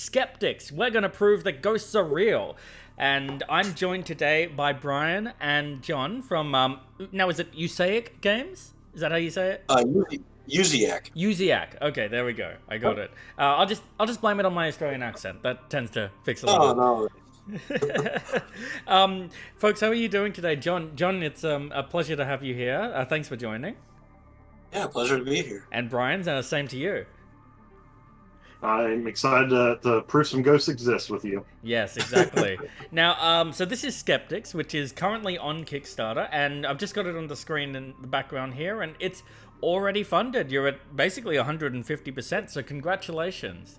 Skeptics. We're going to prove that ghosts are real. And I'm joined today by Brian and John from, now is it Usaik Games? Is that how you say it? Usaik. Usaik. Okay, there we go. I got it. I'll just blame it on my Australian accent. That tends to fix a lot Oh of no. folks, how are you doing today? John, it's a pleasure to have you here. Thanks for joining. Yeah, pleasure to be here. And Brian, same to you. I'm excited to prove some ghosts exist with you. Yes, exactly. Now, so this is Skeptics, which is currently on Kickstarter, and I've just got it on the screen in the background here, and it's already funded. You're at basically 150%, so congratulations.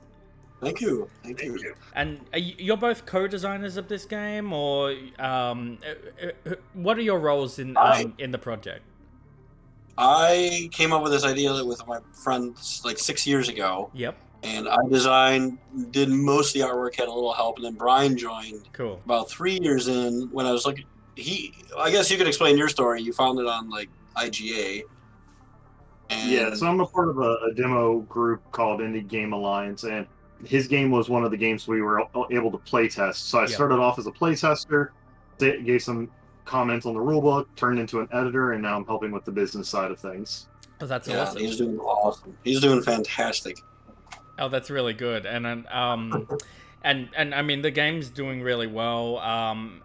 Thank you. Thank you. And you're both co-designers of this game, or what are your roles in the project? I came up with this idea with my friends like 6 years ago. Yep. And I did most of the artwork, had a little help, and then Brian joined. Cool. About 3 years in, when I was looking, I guess you could explain your story. You found it on like IGA. And yeah, so I'm a part of a demo group called Indie Game Alliance, and his game was one of the games we were able to play test. So I started off as a play tester, gave some comments on the rulebook, turned into an editor, and now I'm helping with the business side of things. Oh, that's awesome. He's doing awesome. He's doing fantastic. Oh, that's really good, and I mean the game's doing really well.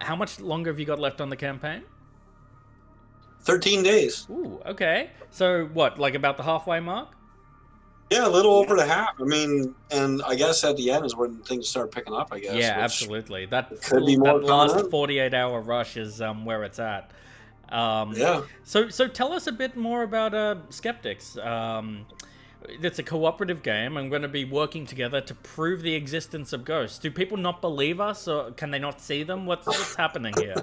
How much longer have you got left on the campaign? 13 days. Ooh, okay. So what, like about the halfway mark? Yeah, a little over the half. I mean, and I guess at the end is when things start picking up, I guess. Yeah, absolutely. That could be more that last 48-hour rush is where it's at. Yeah. So tell us a bit more about Skeptics. It's a cooperative game. I'm going to be working together to prove the existence of ghosts. Do people not believe us, or can they not see them? What's happening here?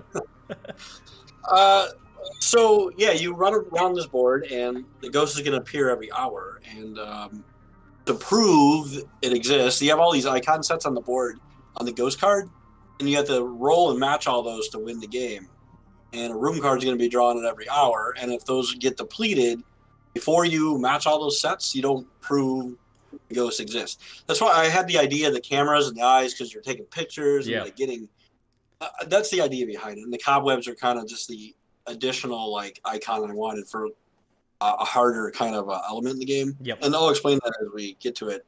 So yeah, you run around this board, and the ghost is going to appear every hour. And to prove it exists, you have all these icon sets on the board on the ghost card, and you have to roll and match all those to win the game. And a room card is going to be drawn at every hour, and if those get depleted before you match all those sets, you don't prove the ghosts exist. That's why I had the idea of the cameras and the eyes, because you're taking pictures and like getting. That's the idea behind it. And the cobwebs are kind of just the additional like icon I wanted for a harder kind of element in the game. Yep. And I'll explain that as we get to it.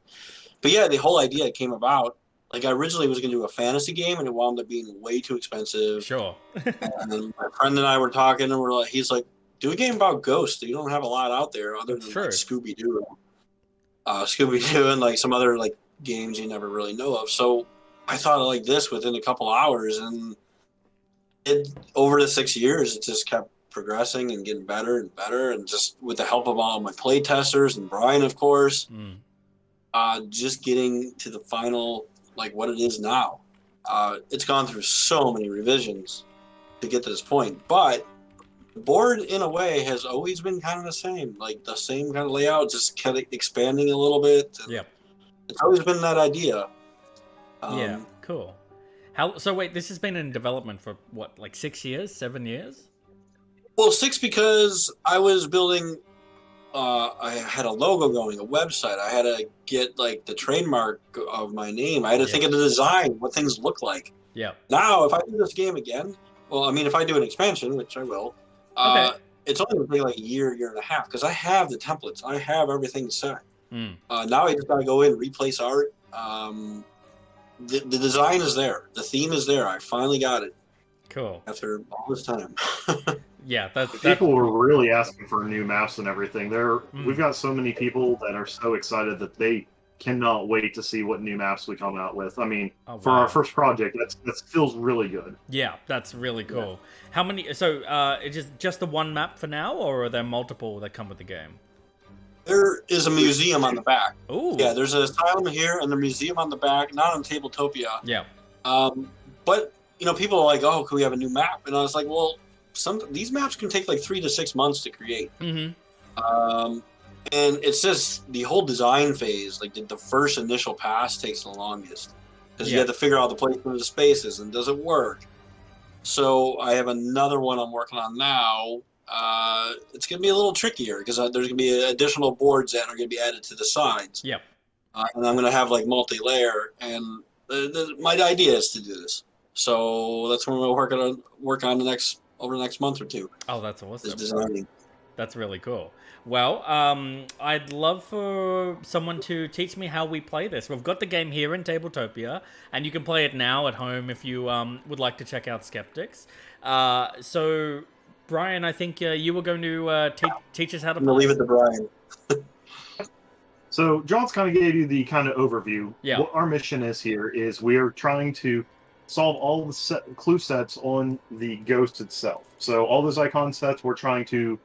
But yeah, the whole idea came about. Like I originally was going to do a fantasy game, and it wound up being way too expensive. Sure. And then my friend and I were talking, and he's like, do a game about ghosts. You don't have a lot out there other than like Scooby-Doo. Scooby-Doo and like some other like games you never really know of. So I thought of like this within a couple hours, and over the 6 years, it just kept progressing and getting better and better. And just with the help of all my play testers and Brian, of course, just getting to the final, like what it is now. It's gone through so many revisions to get to this point, but the board, in a way, has always been kind of the same, like the same kind of layout, just kind of expanding a little bit. Yep. It's always been that idea. Yeah, cool. So wait, this has been in development for what, like 6 years, 7 years? Well, 6 because I was building. I had a logo going, a website. I had to get like the trademark of my name. I had to think of the design, what things look like. Yeah. Now, if I do this game again, well, I mean, if I do an expansion, which I will. It's only going to take like a year and a half, because I have the templates. I have everything set. Now I just got to go in, replace art. The design is there. The theme is there. I finally got it. Cool. After all this time. Yeah, people were really asking for new maps and everything. We've got so many people that are so excited that they cannot wait to see what new maps we come out with. I mean, for our first project, that feels really good. Yeah, that's really cool. Yeah. How many? So, is just the one map for now, or are there multiple that come with the game? There is a museum on the back. Ooh. Yeah, there's an asylum here and a museum on the back, not on Tabletopia. Yeah. But people are like, oh, can we have a new map? And I was like, well, these maps can take like 3 to 6 months to create. And it's just the whole design phase, like the first initial pass takes the longest, because you have to figure out the placement of the spaces and does it work. So I have another one I'm working on now. It's going to be a little trickier, because there's going to be additional boards that are going to be added to the sides. Yep. and I'm going to have like multi-layer. And my idea is to do this, so that's what we'll work on over the next month or two. Oh, that's awesome. Is designing. That's really cool. Well, I'd love for someone to teach me how we play this. We've got the game here in Tabletopia, and you can play it now at home if you would like to check out Skeptics. So, Brian, I think you were going to teach us how to play. I'm going to leave it to Brian. So, John's kind of gave you the kind of overview. Yeah. What our mission is here is we are trying to solve all the clue sets on the ghost itself. So, all those icon sets, we're trying to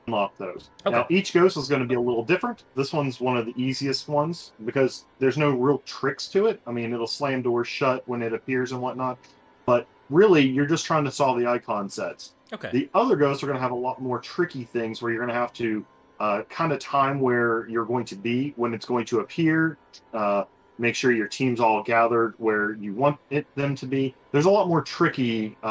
unlock those. Okay. Now, each ghost is going to be a little different. This one's one of the easiest ones because there's no real tricks to it. I mean, it'll slam doors shut when it appears and whatnot. But really, you're just trying to solve the icon sets. Okay. The other ghosts are going to have a lot more tricky things where you're going to have to kind of time where you're going to be, when it's going to appear, make sure your team's all gathered where you want them to be. There's a lot more trickiness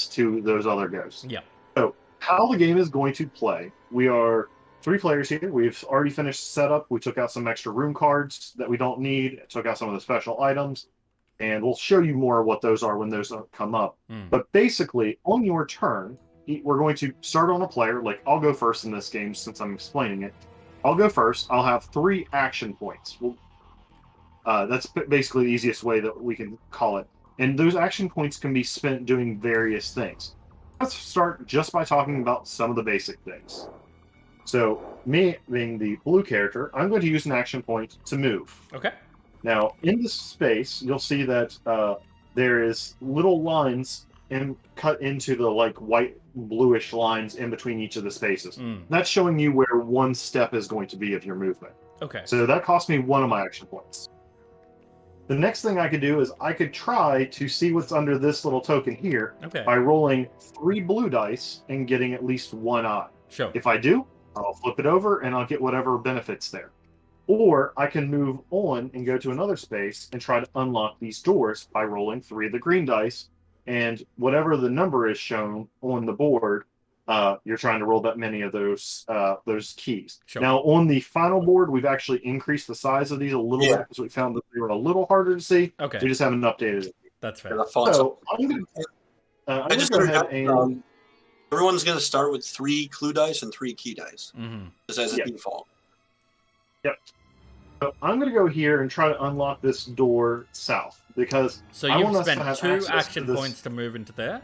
to those other ghosts. Yeah. So, how the game is going to play, we are 3 players here. We've already finished setup. We took out some extra room cards that we don't need, took out some of the special items, and we'll show you more of what those are when those come up. But basically, on your turn, we're going to start on a player. Like, I'll go first in this game since I'm explaining it. I'll go first. I'll have 3 action points. That's basically the easiest way that we can call it. And those action points can be spent doing various things. Let's start just by talking about some of the basic things. So, me being the blue character, I'm going to use an action point to move. Okay. Now, in this space, you'll see that there is little lines cut into the white bluish lines in between each of the spaces. That's showing you where one step is going to be of your movement. Okay. So that cost me 1 of my action points. The next thing I could do is I could try to see what's under this little token here by rolling 3 blue dice and getting at least 1 eye. Sure. If I do, I'll flip it over and I'll get whatever benefits there. Or I can move on and go to another space and try to unlock these doors by rolling 3 of the green dice, and whatever the number is shown on the board, you're trying to roll that many of those keys. Sure. Now, on the final board, we've actually increased the size of these a little bit because we found that they were a little harder to see. Okay. We just haven't updated it. That's fair. So I'm going to go ahead and... everyone's going to start with 3 clue dice and 3 key dice. Just as a default. Yep. So I'm going to go here and try to unlock this door south because I want to spend 2 action points to move into there.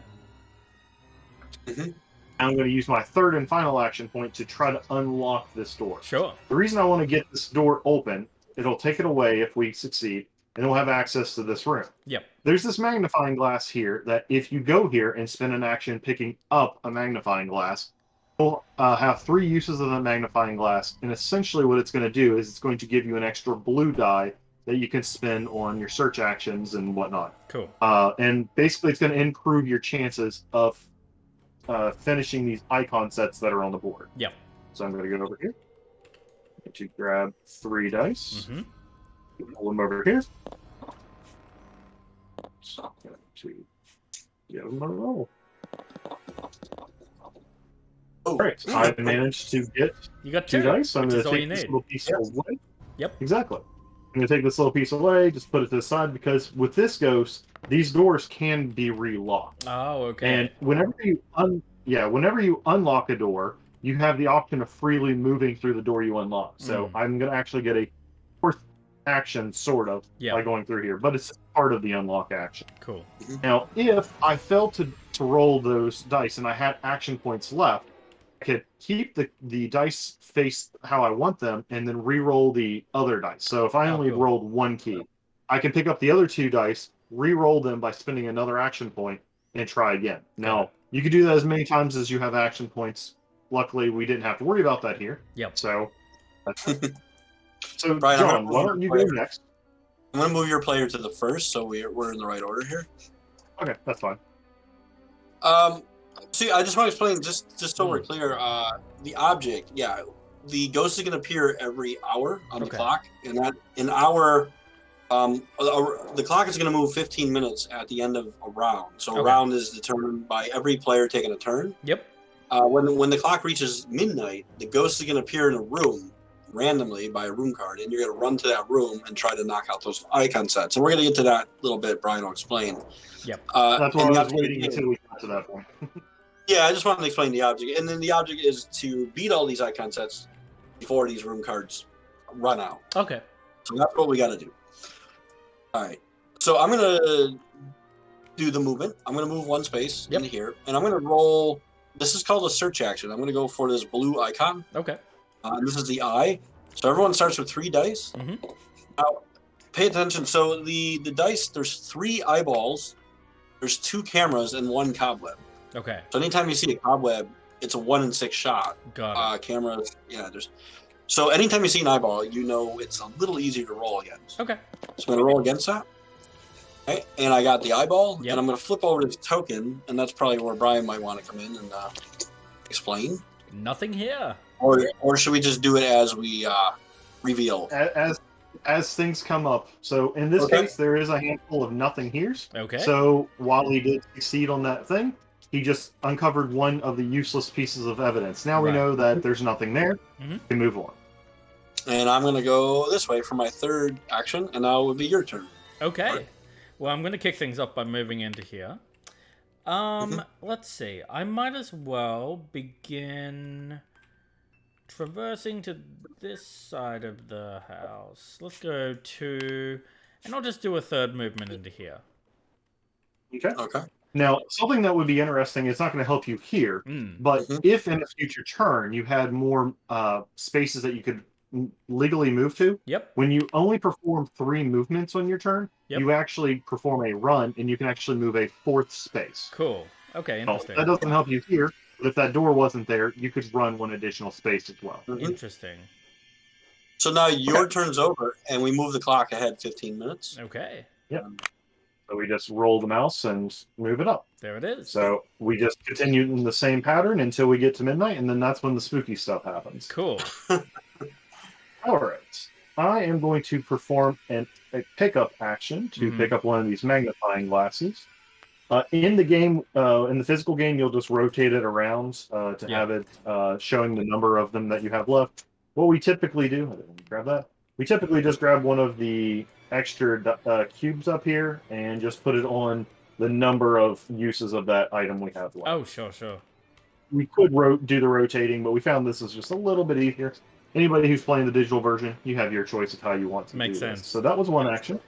I'm going to use my 3rd and final action point to try to unlock this door. Sure. The reason I want to get this door open, it'll take it away if we succeed, and we'll have access to this room. Yep. There's this magnifying glass here that if you go here and spend an action picking up a magnifying glass, you'll have 3 uses of the magnifying glass, and essentially what it's going to do is it's going to give you an extra blue die that you can spend on your search actions and whatnot. Cool. And basically it's going to improve your chances of finishing these icon sets that are on the board. Yep. So I'm going to go over here to grab 3 dice. Pull them over here. So I'm going to give them a roll. All right, I managed to get you got 2 dice. So I'm going to take this little piece away. Yep. Exactly. I'm going to take this little piece away, just put it to the side, because with this ghost, these doors can be relocked. Oh, okay. And whenever you unlock a door, you have the option of freely moving through the door you unlock. So I'm going to actually get a 4th action, sort of, by going through here. But it's part of the unlock action. Cool. Now, if I failed to roll those dice and I had action points left, I could keep the dice face how I want them and then re-roll the other dice. So if I only rolled 1 key, I can pick up the other 2 dice, re-roll them by spending another action point, and try again. Now, you can do that as many times as you have action points. Luckily, we didn't have to worry about that here. Yep. So, Brian, John, why don't you go next? I'm going to move your player to the first, so we're in the right order here. Okay, that's fine. See, I just want to explain, just so we're clear, the object, the ghost is going to appear every hour on the clock, and that an hour, the clock is going to move 15 minutes at the end of a round. So a round is determined by every player taking a turn. Yep. When the clock reaches midnight, the ghost is going to appear in a room randomly by a room card, and you're going to run to that room and try to knock out those icon sets. And we're going to get to that a little bit. Brian will explain. Yep. That's why I was waiting until we got to that point. Yeah, I just wanted to explain the object. And then the object is to beat all these icon sets before these room cards run out. Okay. So that's what we got to do. All right. So I'm going to do the movement. I'm going to move one space into here, and I'm going to roll. This is called a search action. I'm going to go for this blue icon. Okay. This is the eye. So everyone starts with 3 dice. Mm-hmm. Now, pay attention. So the dice, there's 3 eyeballs, there's 2 cameras, and 1 cobweb. Okay. So anytime you see a cobweb, it's a 1 in 6 shot. Got it. Cameras, there's. So anytime you see an eyeball, you know it's a little easier to roll against. Okay. So I'm going to roll against that. Okay, and I got the eyeball, and I'm going to flip over this token, and that's probably where Brian might want to come in and explain. Nothing here. Or should we just do it as we reveal? As things come up. So in this case, there is a handful of nothing here's. Okay. So while he did succeed on that thing, he just uncovered one of the useless pieces of evidence. Now we know that there's nothing there. Mm-hmm. We can move on. And I'm going to go this way for my 3rd action, and now it would be your turn. Okay. Right. Well, I'm going to kick things up by moving into here. Let's see. I might as well begin traversing to this side of the house. Let's go to... And I'll just do a 3rd movement into here. Okay. Now, something that would be interesting, it's not going to help you here, but if in a future turn you had more spaces that you could legally move to, when you only perform 3 movements on your turn, you actually perform a run, and you can actually move a 4th space. Cool. Okay, interesting. That doesn't help you here, but if that door wasn't there, you could run 1 additional space as well. Interesting. So now your turn's over, and we move the clock ahead 15 minutes. Okay. Yeah. So we just roll the mouse and move it up. There it is. So we just continue in the same pattern until we get to midnight, and then that's when the spooky stuff happens. Cool. All right. I am going to perform a pickup action to pick up one of these magnifying glasses. In the game, in the physical game, you'll just rotate it around to have it showing the number of them that you have left. What we typically do, grab that. We typically just grab one of the extra cubes up here and just put it on the number of uses of that item we have left. Oh, sure. We could do the rotating, but we found this is just a little bit easier. Anybody who's playing the digital version, you have your choice of how you want to Makes do sense. This. So that was 1 action.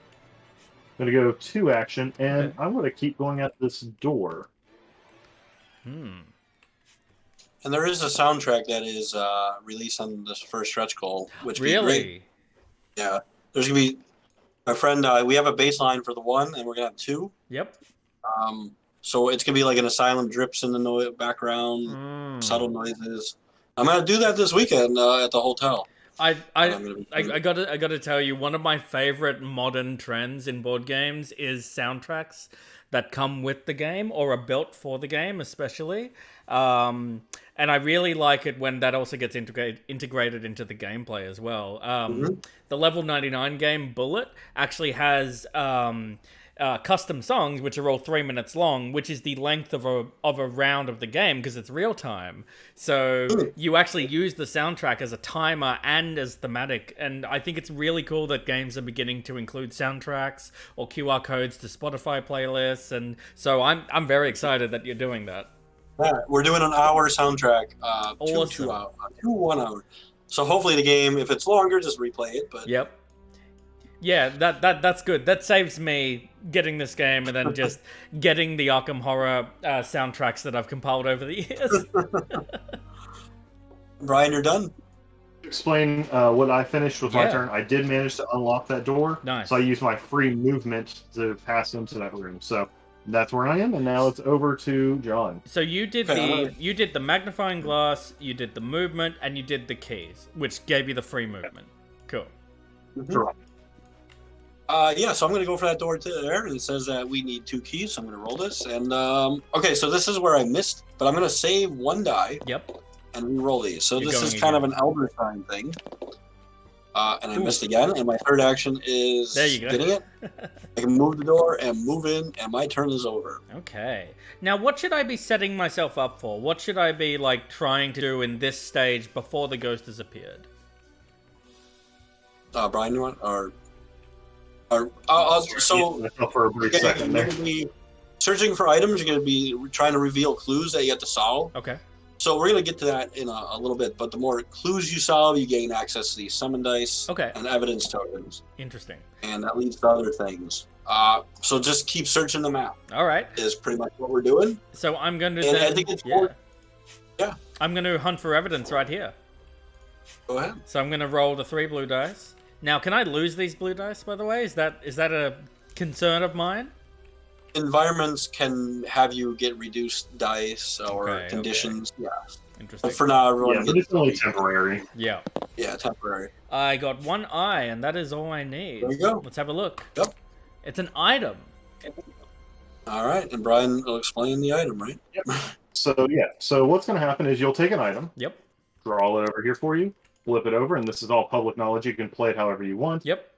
I'm going to go 2 action, and I'm going to keep going at this door. And there is a soundtrack that is released on this first stretch goal, which would be great. Yeah. There's going to be my friend, we have a bass line for the 1, and we're going to have 2. Yep. So it's going to be like an asylum drips in the background, subtle noises. I'm going to do that this weekend at the hotel. I gotta tell you, one of my favorite modern trends in board games is soundtracks that come with the game or are built for the game, especially. And I really like it when that also gets integrated into the gameplay as well. The level 99 game Bullet actually has custom songs, which are all 3 minutes long, which is the length of a round of the game because it's real time. So you actually use the soundtrack as a timer and as thematic. And I think it's really cool that games are beginning to include soundtracks or QR codes to Spotify playlists. And so I'm very excited that you're doing that. Yeah, we're doing an hour soundtrack, awesome. 2 hours, 1 hour. So hopefully the game, if it's longer, just replay it. But yep. Yeah, that's good. That saves me getting this game and then just getting the Arkham Horror soundtracks that I've compiled over the years. Brian, you're done. Explain what I finished with my turn. I did manage to unlock that door. Nice. So I used my free movement to pass into that room. So that's where I am, and now it's over to John. So you did the magnifying glass, you did the movement, and you did the keys, which gave you the free movement. Cool. Sure. So I'm going to go for that door to there, and it says that we need 2 keys, so I'm going to roll this. And, okay, so this is where I missed, but I'm going to save 1 die. Yep. And re-roll these. So this is kind of an Elder Sign thing. And I missed again, and my 3rd action is getting it. I can move the door and move in, and my turn is over. Okay. Now, what should I be setting myself up for? What should I be, trying to do in this stage before the ghost has appeared? Brian, you want or for a brief second there. Searching for items. You're going to be trying to reveal clues that you have to solve. Okay. So we're going to get to that in a little bit, but the more clues you solve, you gain access to these summon dice and evidence tokens. Interesting. And that leads to other things. So just keep searching the map. All right. Is pretty much what we're doing. So I'm going to I think it's yeah. I'm going to hunt for evidence right here. Go ahead. So I'm going to roll the 3 blue dice. Now, can I lose these blue dice, by the way? Is that a concern of mine? Environments can have you get reduced dice or conditions. Okay. Yeah. Interesting. But for now, everyone but it's only temporary. Yeah. Yeah, temporary. I got 1 eye, and that is all I need. There you go. Let's have a look. Yep. It's an item. All right, and Brian will explain the item, right? Yep. So what's going to happen is you'll take an item. Yep. Draw it over here for you. Flip it over, and this is all public knowledge. You can play it however you want. Yep.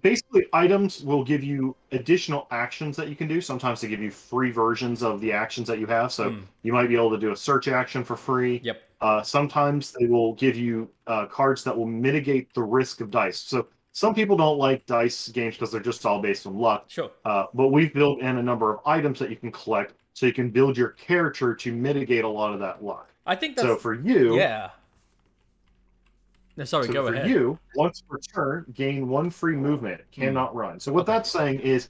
Basically, items will give you additional actions that you can do. Sometimes they give you free versions of the actions that you have. So you might be able to do a search action for free. Yep. Sometimes they will give you cards that will mitigate the risk of dice. So some people don't like dice games because they're just all based on luck. Sure. But we've built in a number of items that you can collect so you can build your character to mitigate a lot of that luck. I think that's... So for you... Yeah. No, sorry, go ahead. For you, once per turn, gain 1 free movement. Cannot run. So what that's saying is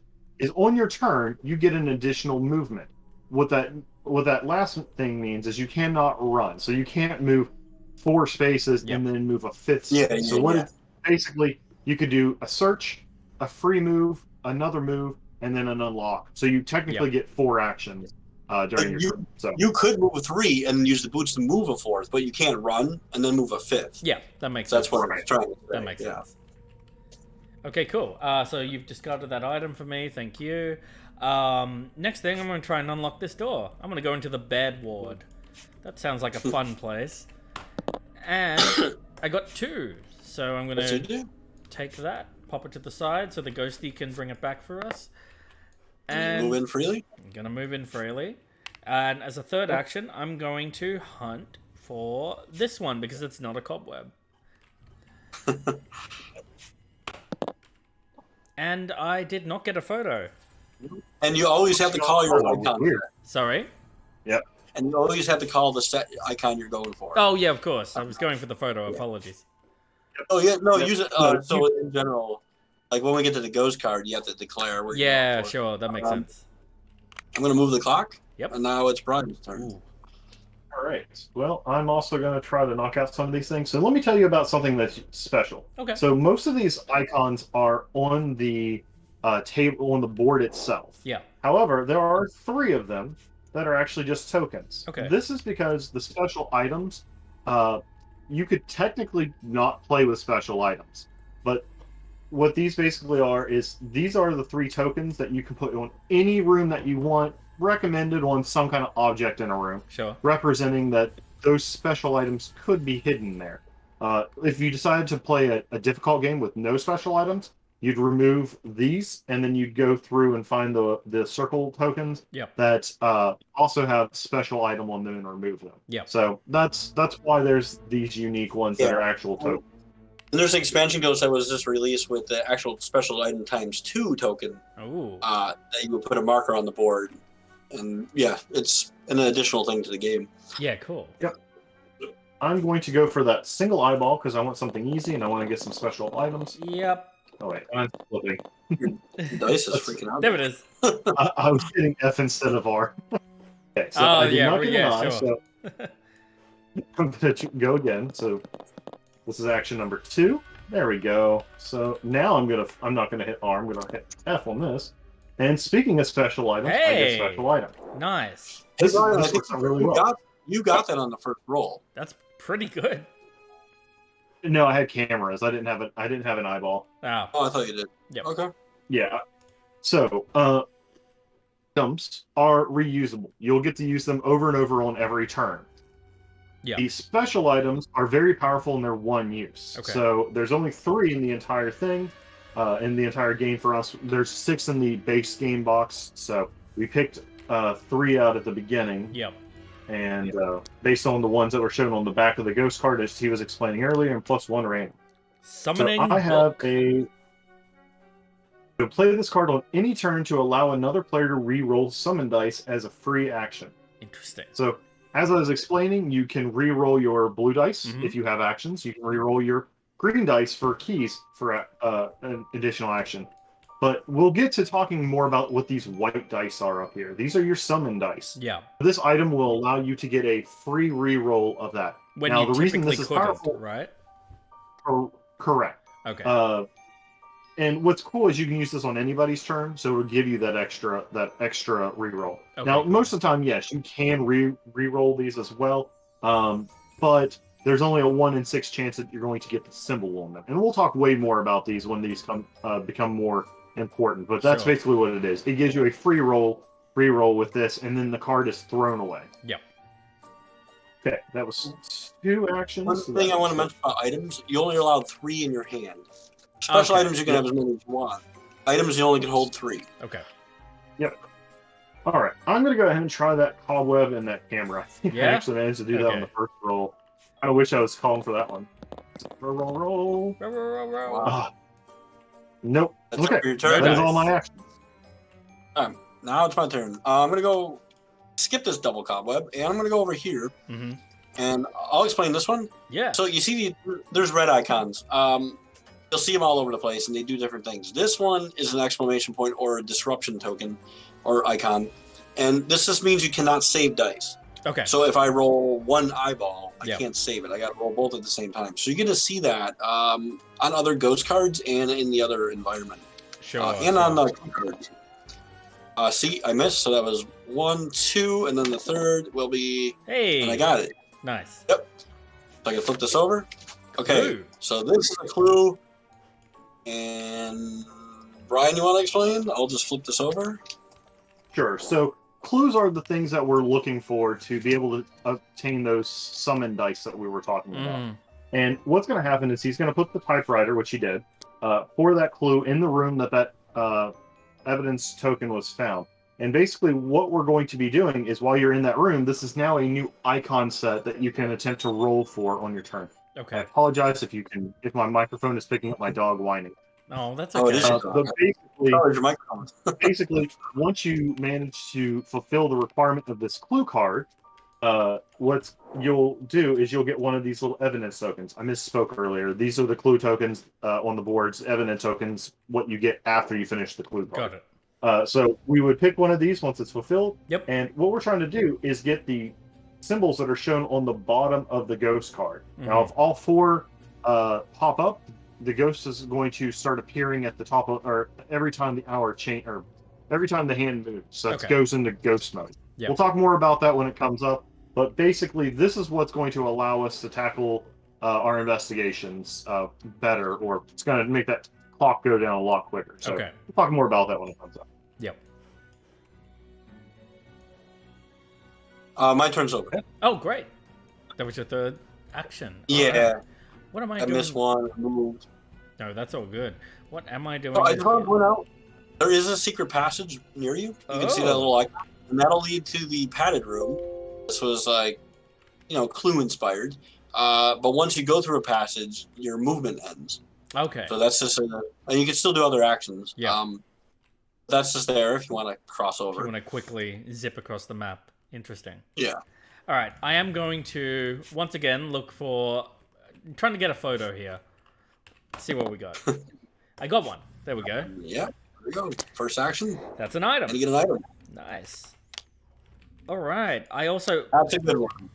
on your turn, you get an additional movement. What that last thing means is you cannot run. So you can't move 4 spaces and then move a 5th space. Basically, you could do a search, a free move, another move, and then an unlock. So you technically get 4 actions during your turn. So you could move a 3 and use the boots to move a 4th, but you can't run and then move a 5th. Yeah, that makes sense. That's what I'm trying to say. That makes sense. Okay, cool. So you've discarded that item for me. Thank you. Next thing, I'm going to try and unlock this door. I'm going to go into the bed ward. That sounds like a fun place. And I got 2. So I'm going to take that, pop it to the side so the ghosty can bring it back for us. And move in freely? I'm going to move in freely. And as a third action, I'm going to hunt for this one because it's not a cobweb. And I did not get a photo. And you always have to call your icon. Sorry? Yep. And you always have to call the set icon you're going for. Oh, yeah, of course. I was going for the photo. Apologies. Oh, yeah. No, use it. So in general... Like when we get to the ghost card, you have to declare where you're going for. Sure, that makes sense. I'm going to move the clock. Yep. And now it's Brian's turn. Ooh. All right. Well, I'm also going to try to knock out some of these things. So let me tell you about something that's special. Okay. So most of these icons are on the table, on the board itself. Yeah. However, there are 3 of them that are actually just tokens. Okay. This is because the special items, you could technically not play with special items, but what these basically are is these are the 3 tokens that you can put on any room that you want, recommended on some kind of object in a room. Sure. Representing that those special items could be hidden there. If you decided to play a difficult game with no special items, you'd remove these, and then you'd go through and find the circle tokens that also have special item on them and remove them. Yeah. So that's why there's these unique ones that are actual tokens. And there's an expansion ghost that was just released with the actual special item ×2 token. Ooh. That you would put a marker on the board. And yeah, it's an additional thing to the game. Yeah, cool. Yep. I'm going to go for that single eyeball because I want something easy and I want to get some special items. Yep. Oh wait, I'm flipping. Your dice is freaking out. There it is. I was getting F instead of R. Okay, so I did not get an eye, sure. so I'm going to go again. So this is action number 2. There we go. So now I'm not gonna hit R. I'm gonna hit F on this. And speaking of special items, I get special item. Nice. This works really well. You got that on the first roll. That's pretty good. No, I had cameras. I didn't have an eyeball. Oh, I thought you did. Yep. Okay. Yeah. So items are reusable. You'll get to use them over and over on every turn. Yeah. The special items are very powerful in their one use. Okay. So there's only 3 in the entire thing, in the entire game for us. There's 6 in the base game box. So we picked 3 out at the beginning. Yep. And based on the ones that were shown on the back of the ghost card, as he was explaining earlier, and +1 random. Summoning I have book. a. To play this card on any turn to allow another player to re-roll summon dice as a free action. Interesting. So, as I was explaining, you can re-roll your blue dice if you have actions. You can re-roll your green dice for keys for an additional action. But we'll get to talking more about what these white dice are up here. These are your summon dice. Yeah. This item will allow you to get a free re-roll of that. When now, you the reason this typically is couldn't, powerful, right? Correct. Okay. And what's cool is you can use this on anybody's turn, so it'll give you that extra reroll. Okay, now, cool. most of the time, yes, you can reroll these as well, but there's only a 1 in 6 chance that you're going to get the symbol on them. And we'll talk way more about these when these become more important. But that's basically what it is. It gives you a reroll with this, and then the card is thrown away. Yep. Okay, that was 2 actions. One thing I want to mention about items: you only allowed 3 in your hand. Special items you can have as many as you want. Items you only can hold 3. Okay. Yep. All right, I'm going to go ahead and try that cobweb and that camera. I think I actually managed to do that on the first roll. I wish I was calling for that one. Roll. Wow. Nope. That's okay, your turn. that is all my actions. Now it's my turn. I'm going to go skip this double cobweb, and I'm going to go over here. Mm-hmm. And I'll explain this one. Yeah. So you see, there's red icons. You'll see them all over the place, and they do different things. This one is an exclamation point or a disruption token or icon, and this just means you cannot save dice. Okay. So if I roll one eyeball, I can't save it. I got to roll both at the same time. So you get to see that on other ghost cards and in the other environment. Sure. And on the cards. See, I missed, so that was 1, 2, and then the third will be... Hey! And I got it. Nice. Yep. So I can flip this over. Okay, Clue. so this is a clue. And Brian, you want to explain? I'll just flip this over. Sure. So clues are the things that we're looking for to be able to obtain those summon dice that we were talking about. And what's going to happen is he's going to put the typewriter, which he did, for that clue in the room that evidence token was found. And basically what we're going to be doing is while you're in that room, this is now a new icon set that you can attempt to roll for on your turn. Okay. I apologize if my microphone is picking up my dog whining. Oh, that's okay. Basically, once you manage to fulfill the requirement of this clue card, what you'll do is you'll get one of these little evidence tokens. I misspoke earlier. These are the clue tokens on the boards. Evidence tokens, what you get after you finish the clue card. Got it. So we would pick one of these once it's fulfilled. Yep. And what we're trying to do is get the symbols that are shown on the bottom of the ghost card. Now, if all 4 pop up, the ghost is going to start appearing at the top of, or every time the hour change, or every time the hand moves. So it goes into ghost mode. We'll talk more about that when it comes up. But basically, this is what's going to allow us to tackle our investigations better, or it's going to make that clock go down a lot quicker. So we'll talk more about that when it comes up. Yep. My turn's over. Oh, great. That was your third action. Yeah. Right. What am I doing? I missed one. Moved. No, that's all good. What am I doing? So I just want to point out, there is a secret passage near you. You can see that little icon. And that'll lead to the padded room. This was clue inspired. But once you go through a passage, your movement ends. Okay. So that's just and you can still do other actions. Yeah. That's just there if you want to cross over. If you want to quickly zip across the map. Interesting. Yeah. All right. I am going to once again look for. I'm trying to get a photo here. Let's see what we got. I got one. There we go. Yeah. There we go. First action. That's an item. And you get an item. Nice. All right. I also. That's a good one.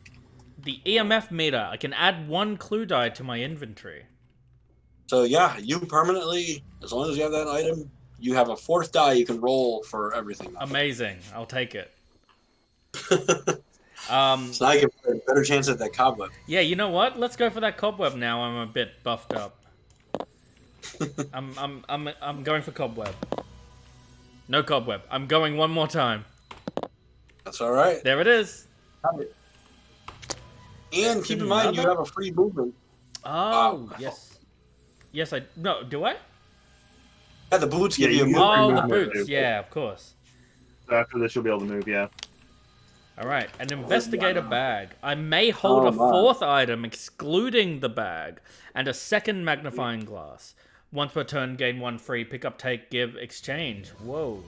The EMF meter. I can add 1 clue die to my inventory. So yeah, you permanently, as long as you have that item, you have a 4th die you can roll for everything. Amazing. I'll take it. So now you get a better chance at that cobweb. Yeah, you know what? Let's go for that cobweb now. I'm a bit buffed up. I'm going for cobweb. No cobweb. I'm going one more time. That's all right. There it is. And keep in mind, you have a free movement. Oh, yes. Yes, no, do I? Yeah, the boots give you a movement. Oh, the boots. Yeah, of course. After this, you'll be able to move, yeah. All right, an investigator bag. I may hold a fourth item, excluding the bag, and a second magnifying glass. Once per turn, gain 1 free. Pick up, take, give, exchange. Whoa.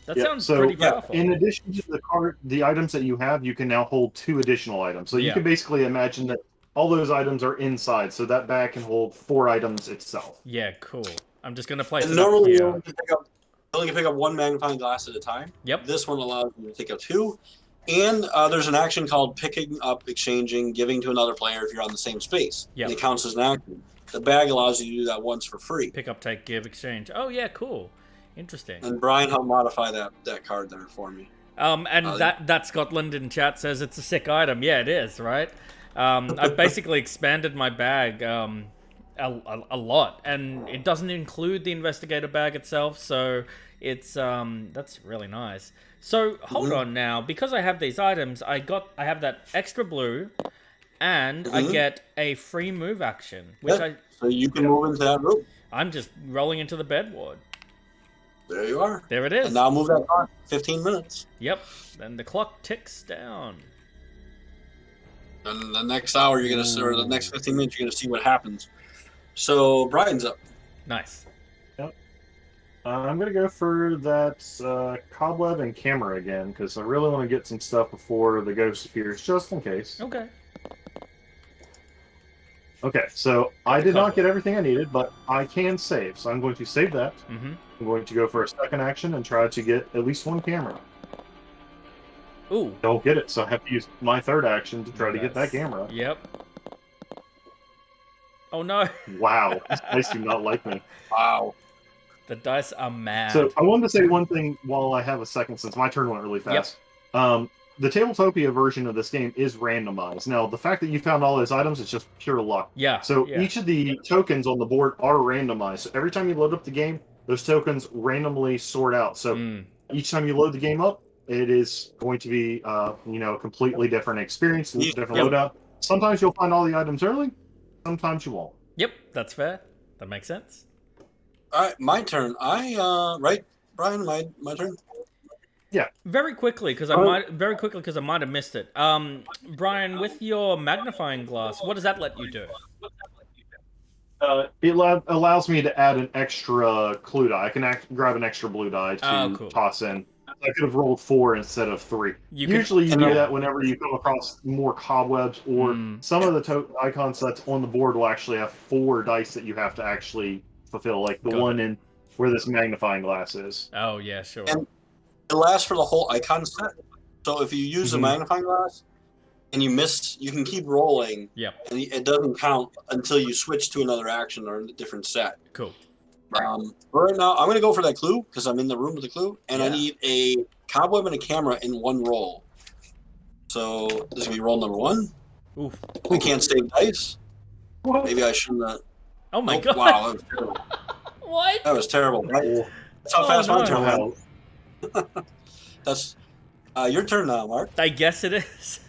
That sounds pretty powerful. In addition to the items that you have, you can now hold 2 additional items. So you can basically imagine that all those items are inside, so that bag can hold 4 items itself. Yeah, cool. I'm just going to place it up normally here. you only can pick up 1 magnifying glass at a time. Yep. This one allows you to pick up 2. And there's an action called picking up, exchanging, giving to another player if you're on the same space. Yep. And it counts as an action. The bag allows you to do that once for free. Pick up, take, give, exchange. Oh, yeah, cool. Interesting. And Brian helped modify that card there for me. And that Scotland in chat says it's a sick item. Yeah, it is, right? I've basically expanded my bag a lot, and it doesn't include the investigator bag itself, so it's that's really nice. So hold on now, because I have these items, I have that extra blue, and I get a free move action, which so you can move into that room. I'm just rolling into the bed ward. There you are. There it is. And now move that clock 15 minutes. Yep. Then the clock ticks down. And the next hour you're gonna see, or the next 15 minutes you're gonna see what happens. So Brian's up. Nice. Yep. I'm gonna go for that cobweb and camera again because I really want to get some stuff before the ghost appears, just in case. Okay. Okay, so I did not get everything I needed, but I can save, so I'm going to save that. Mm-hmm. I'm going to go for a second action and try to get at least 1 camera. Ooh. Don't get it, so I have to use my third action to try to get that camera. Yep. Oh no. Wow, these dice do not like me. Wow. The dice are mad. So I wanted to say one thing while I have a second, since my turn went really fast. Yep. The Tabletopia version of this game is randomized. Now, the fact that you found all those items is just pure luck. Yeah. So each of the tokens on the board are randomized. So every time you load up the game, those tokens randomly sort out. So each time you load the game up, it is going to be, a completely different experience, different loadout. Sometimes you'll find all the items early. Sometimes you won't. Yep, that's fair. That makes sense. All right, my turn. Right, Brian, my turn. Yeah. Very quickly, because I might have missed it. Brian, with your magnifying glass, what does that let you do? It allows me to add an extra clue die. I can grab an extra blue die to toss in. I could have rolled 4 instead of 3. Usually you do that whenever you come across more cobwebs, or some of the icon sets on the board will actually have 4 dice that you have to actually fulfill, like the one in where this magnifying glass is. Oh, yeah, sure. And it lasts for the whole icon set. So if you use the magnifying glass and you miss, you can keep rolling. Yep. And it doesn't count until you switch to another action or a different set. Cool. Right now, I'm going to go for that clue because I'm in the room with the clue, and I need a cobweb and a camera in 1 roll. So this is going to be roll number 1. Oof. I can't save dice. What? Maybe I shouldn't have. Oh my god. Wow, that was terrible. What? That was terrible. That's how fast my turn went. That's your turn now, Mark. I guess it is.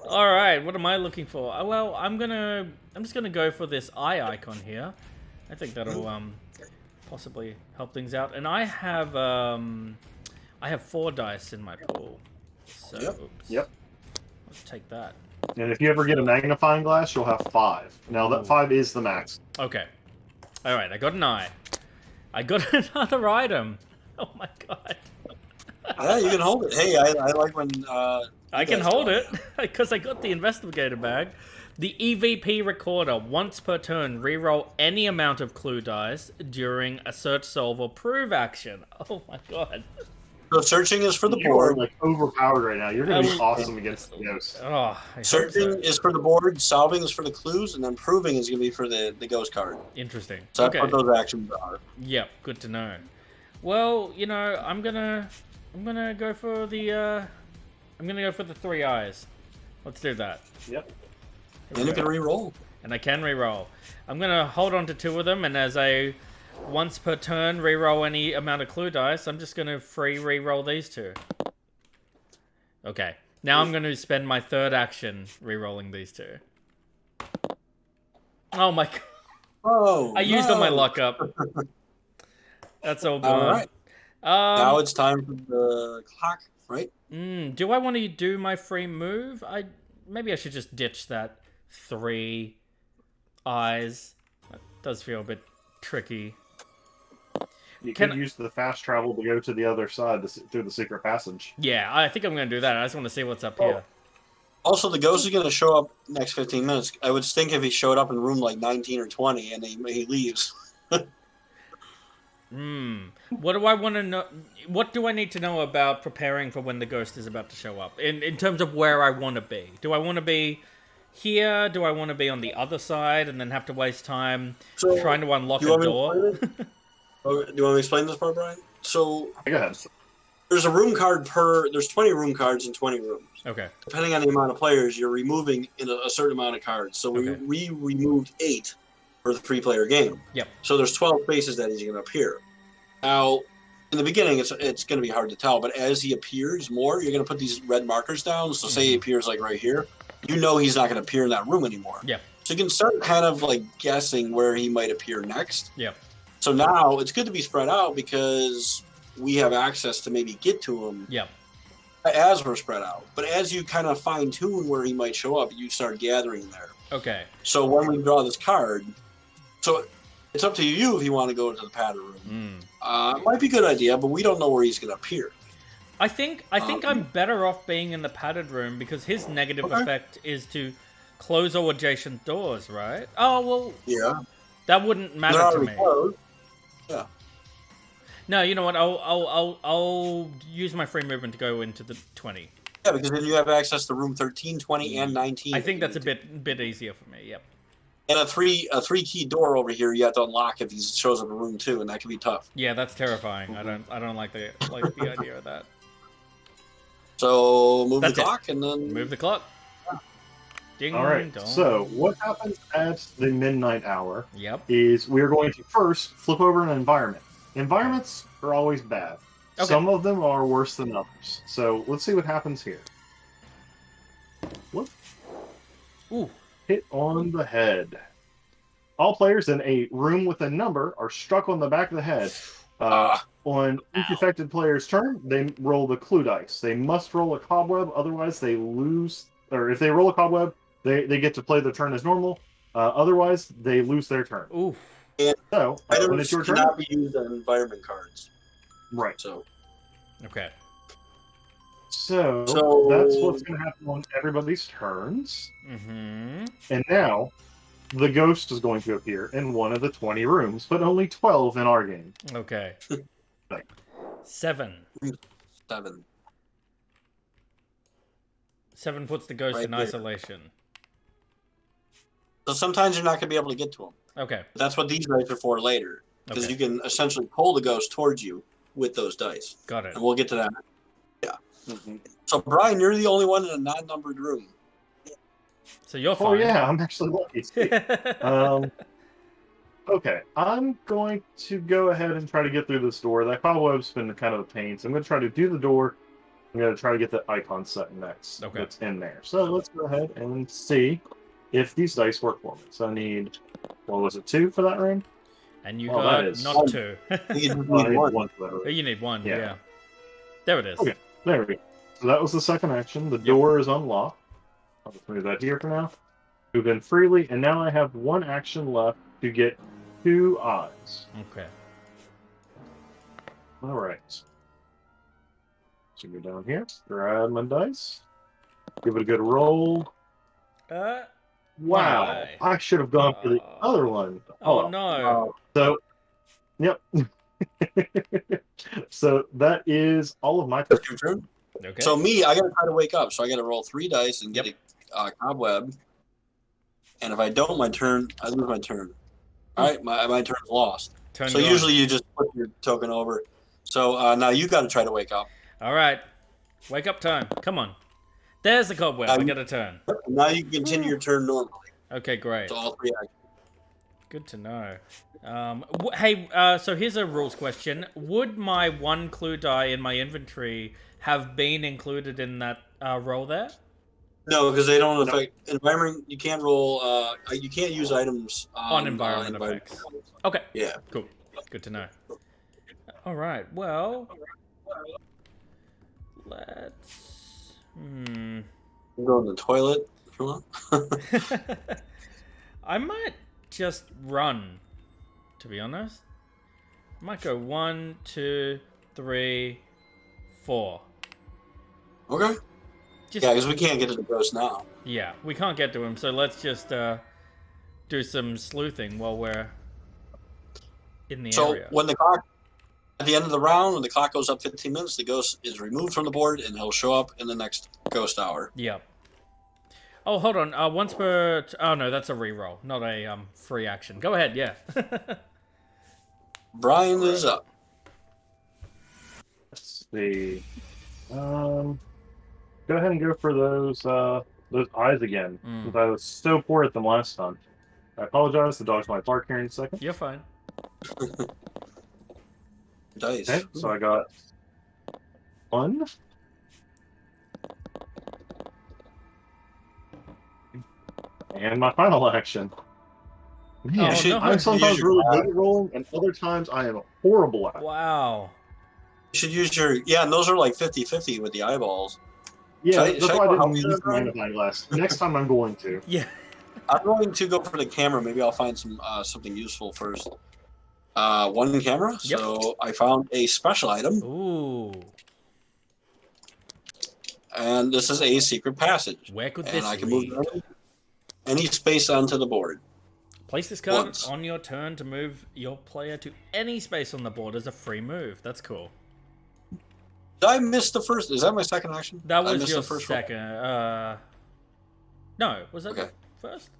All right, what am I looking for? Well, I'm just gonna go for this eye icon here. I think that'll possibly help things out. And I have 4 dice in my pool. So Yep. Let's take that. And if you ever get a magnifying glass, you'll have 5. Now that 5 is the max. Okay. All right, I got an eye. I got another item. Oh my god. Yeah, you can hold it. Hey, I like when I can hold it because I got the investigator bag. The EVP recorder, once per turn, reroll any amount of clue dice during a search, solve, or prove action. Oh my god. So searching is for the You board. are like overpowered right now. You're going to be awesome against the ghost. Oh, Searching is for the board, solving is for the clues, and then proving is going to be for the ghost card. Interesting. So that's what those actions are. Yep, good to know. Well, I'm gonna go for the 3 eyes. Let's do that. Yep. And you can re-roll. And I can re-roll. I'm gonna hold on to 2 of them, and as a once per turn re-roll any amount of clue dice, I'm just gonna free re-roll these 2. Okay. Now I'm gonna spend my 3rd action re-rolling these 2. Oh my god. Oh, I used all my luck up. That's all gone. All right. Now it's time for the clock right? Do I want to do my free move? Maybe I should just ditch that 3 eyes. That does feel a bit tricky. You can use the fast travel to go to the other side through the secret passage. Yeah, I think I'm going to do that. I just want to see what's up here. Also, the ghost is going to show up next 15 minutes. I would think if he showed up in room like 19 or 20 and he leaves. What do I want to know? What do I need to know about preparing for when the ghost is about to show up? In terms of where I want to be. Do I want to be here? Do I want to be on the other side and then have to waste time trying to unlock a door? Do you want me to explain this part, Brian? So, go ahead. There's a room card there's 20 room cards in 20 rooms. Okay. Depending on the amount of players, you're removing a certain amount of cards. So we removed 8 for the 3-player game. Yep. So there's 12 spaces that he's going to appear. Now, in the beginning, it's going to be hard to tell, but as he appears more, you're going to put these red markers down. So say he appears like right here, you know he's not going to appear in that room anymore. Yeah. So you can start kind of like guessing where he might appear next. Yeah. So now it's good to be spread out because we have access to maybe get to him as we're spread out. But as you kind of fine tune where he might show up, you start gathering there. Okay. So when we draw this card, so it's up to you if you want to go into the pattern room. It might be a good idea, but we don't know where he's going to appear. I think I'm better off being in the padded room because his negative effect is to close all adjacent doors, right? Oh, well. Yeah. That wouldn't matter to me. Closed. Yeah. No, you know what? I'll use my free movement to go into the 20. Yeah, because then you have access to room 13, 20, and 19. I think that's a bit easier for me. Yep. And a three key door over here you have to unlock if he shows up in room 2, and that can be tough. Yeah, that's terrifying. I don't like the idea of that. So the clock and then move the clock. Ding, all right. dong. So what happens at the midnight hour? Yep. Is we're going to first flip over an environment. Environments are always bad. Okay. Some of them are worse than others. So let's see what happens here. Whoop. Ooh. Hit on the head. All players in a room with a number are struck on the back of the head. On each affected player's turn, they roll the clue dice. They must roll a cobweb, otherwise they lose. Or if they roll a cobweb, they get to play their turn as normal. Otherwise, they lose their turn. Ooh. And so when it's your turn, cannot be used on environment cards. Right. So. Okay. So that's what's going to happen on everybody's turns. Mm-hmm. And now, the ghost is going to appear in one of the 20 rooms, but only 12 in our game. Okay. 7. 7 puts the ghost in isolation. So sometimes you're not going to be able to get to him. Okay. But that's what these dice are for later. Because you can essentially pull the ghost towards you with those dice. Got it. And we'll get to that. Yeah. Mm-hmm. So, Brian, you're the only one in a non-numbered room. So you're fine. Oh, yeah, I'm actually lucky. Okay, I'm going to go ahead and try to get through this door. That cobweb's been kind of a pain, so I'm going to try to do the door. I'm going to try to get the icon set next that's in there. So let's go ahead and see if these dice work for me. So I need, what was it, 2 for that room? And you got not 2. You need one. You need 1, yeah. There it is. Okay, there we go. So that was the second action. The door is unlocked. I'll just move that here for now. Move in freely, and now I have 1 action left to get 2 eyes. Okay. All right. So go down here, grab my dice, give it a good roll. Wow, I should have gone for the other one. Oh no. So, yep. So that is all of my turn. Okay. So me, I got to try to wake up. So I got to roll 3 dice and get a cobweb. And if I don't, I lose my turn. All right, my turn's lost. So usually you just put your token over. So now you got to try to wake up. All right, wake up time. Come on. There's the cobweb. I got a turn. Now you can continue your turn normally. Okay, great. So all 3 actions. Good to know. Hey, so here's a rules question. Would my 1 clue die in my inventory have been included in that roll there? No, because they don't affect environment. You can't roll. You can't use items on environment effects. Okay. Yeah. Cool. Good to know. All right. Well, Let's... Go in the toilet if you want. I might just run, to be honest. I might go 1, 2, 3, 4. Okay. Yeah, because we can't get to the ghost now. Yeah, we can't get to him, so let's just do some sleuthing while we're in the area. So when the clock, at the end of the round, when the clock goes up 15 minutes, the ghost is removed from the board, and he'll show up in the next ghost hour. Yeah. Oh, hold on. Once per... Oh, no, that's a reroll, not a free action. Go ahead, yeah. Brian is up. Let's see. Go ahead and go for those eyes again, since I was so poor at them last time. I apologize. The dogs might bark here in a second. You're fine. Dice. Okay, so I got 1. And my final action. Man, I'm sometimes really good at rolling, and other times I am horrible at it. Wow. You should use your... Yeah, and those are like 50-50 with the eyeballs. Yeah, that's why I didn't use the magnifying glass. Next time I'm going to. Yeah. I'm going to go for the camera. Maybe I'll find some something useful first. 1 camera. Yep. So I found a special item. Ooh. And this is a secret passage. Where could this lead? And I can lead? move any space onto the board. Place this card on your turn to move your player to any space on the board as a free move. That's cool. Did I miss the first? Is that my second action? That was your second. No, was that okay. First?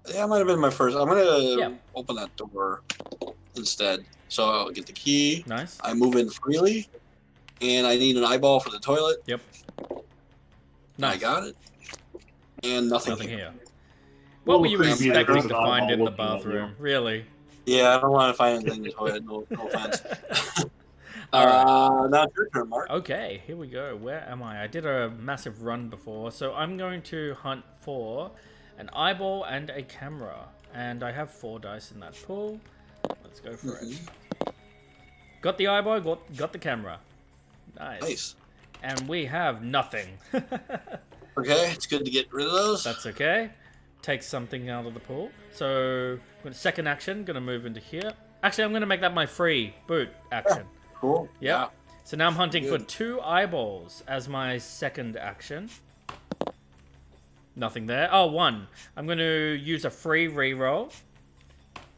Yeah, it might have been my first. I'm gonna open that door instead. So I'll get the key. Nice. I move in freely, and I need an eyeball for the toilet. Yep. Nice. I got it. And nothing here. What were you expecting to find in the bathroom? Really? Yeah, I don't want to find anything in the toilet. No offense. Now it's your turn, Mark. Okay, here we go. Where am I? I did a massive run before, so I'm going to hunt for an eyeball and a camera. And I have 4 dice in that pool. Let's go for it. Got the eyeball, got the camera. Nice. And we have nothing. Okay, it's good to get rid of those. That's okay. Take something out of the pool. So, second action, gonna move into here. Actually, I'm gonna make that my free boot action. Cool. Yep. Yeah. So now I'm hunting for 2 eyeballs as my second action. Nothing there. Oh, 1. I'm going to use a free reroll.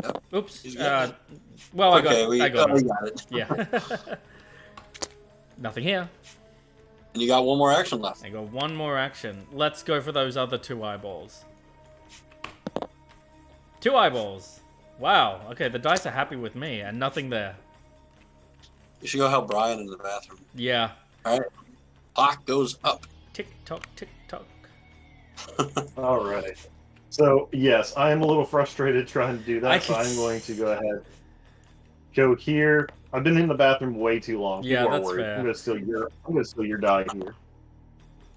Yep. Oops. Well, okay, I got it. Yeah. Nothing here. And you got 1 more action left. I got 1 more action. Let's go for those other 2 eyeballs. 2 eyeballs. Wow. Okay, the dice are happy with me, and nothing there. You should go help Brian in the bathroom. Yeah. All right. Clock goes up. Tick tock, tick tock. Alright. So, yes, I am a little frustrated trying to do that, so I'm going to go ahead. Go here. I've been in the bathroom way too long. Yeah, that's fair. I'm gonna steal your die here.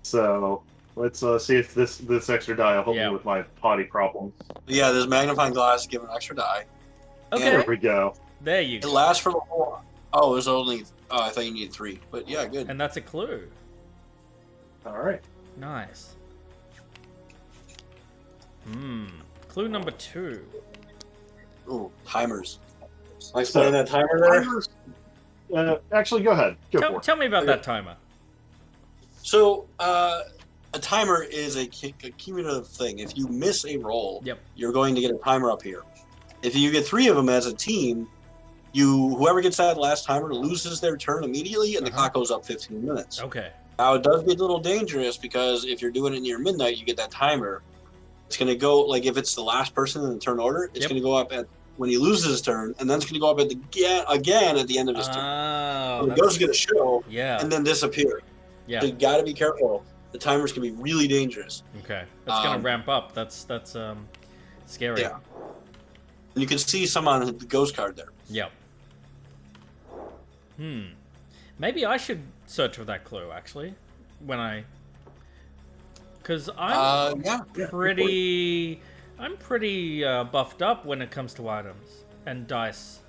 So, let's see if this extra die will help me with my potty problems. Yeah, this magnifying glass give an extra die. Okay. There we go. There you go. It lasts for the whole... Oh, there's only... Oh, I thought you needed 3. But yeah, good. And that's a clue. Alright. Nice. Clue number 2. Ooh, timers. Can I explain that timer there? Timers, actually, go ahead. Tell me about that timer. So, a timer is a cumulative thing. If you miss a roll, you're going to get a timer up here. If you get 3 of them as a team, whoever gets that last timer loses their turn immediately, and the clock goes up 15 minutes. Okay. Now, it does get a little dangerous because if you're doing it near midnight, you get that timer. It's going to go, like, if it's the last person in the turn order, it's going to go up at when he loses his turn, and then it's going to go up at again at the end of his turn. So the ghost is going to show and then disappear. Yeah. So you got to be careful. The timers can be really dangerous. Okay. That's going to ramp up. That's scary. Yeah. And you can see some on the ghost card there. Yep. Maybe I should search for that clue, actually, because I'm pretty buffed up when it comes to items and dice.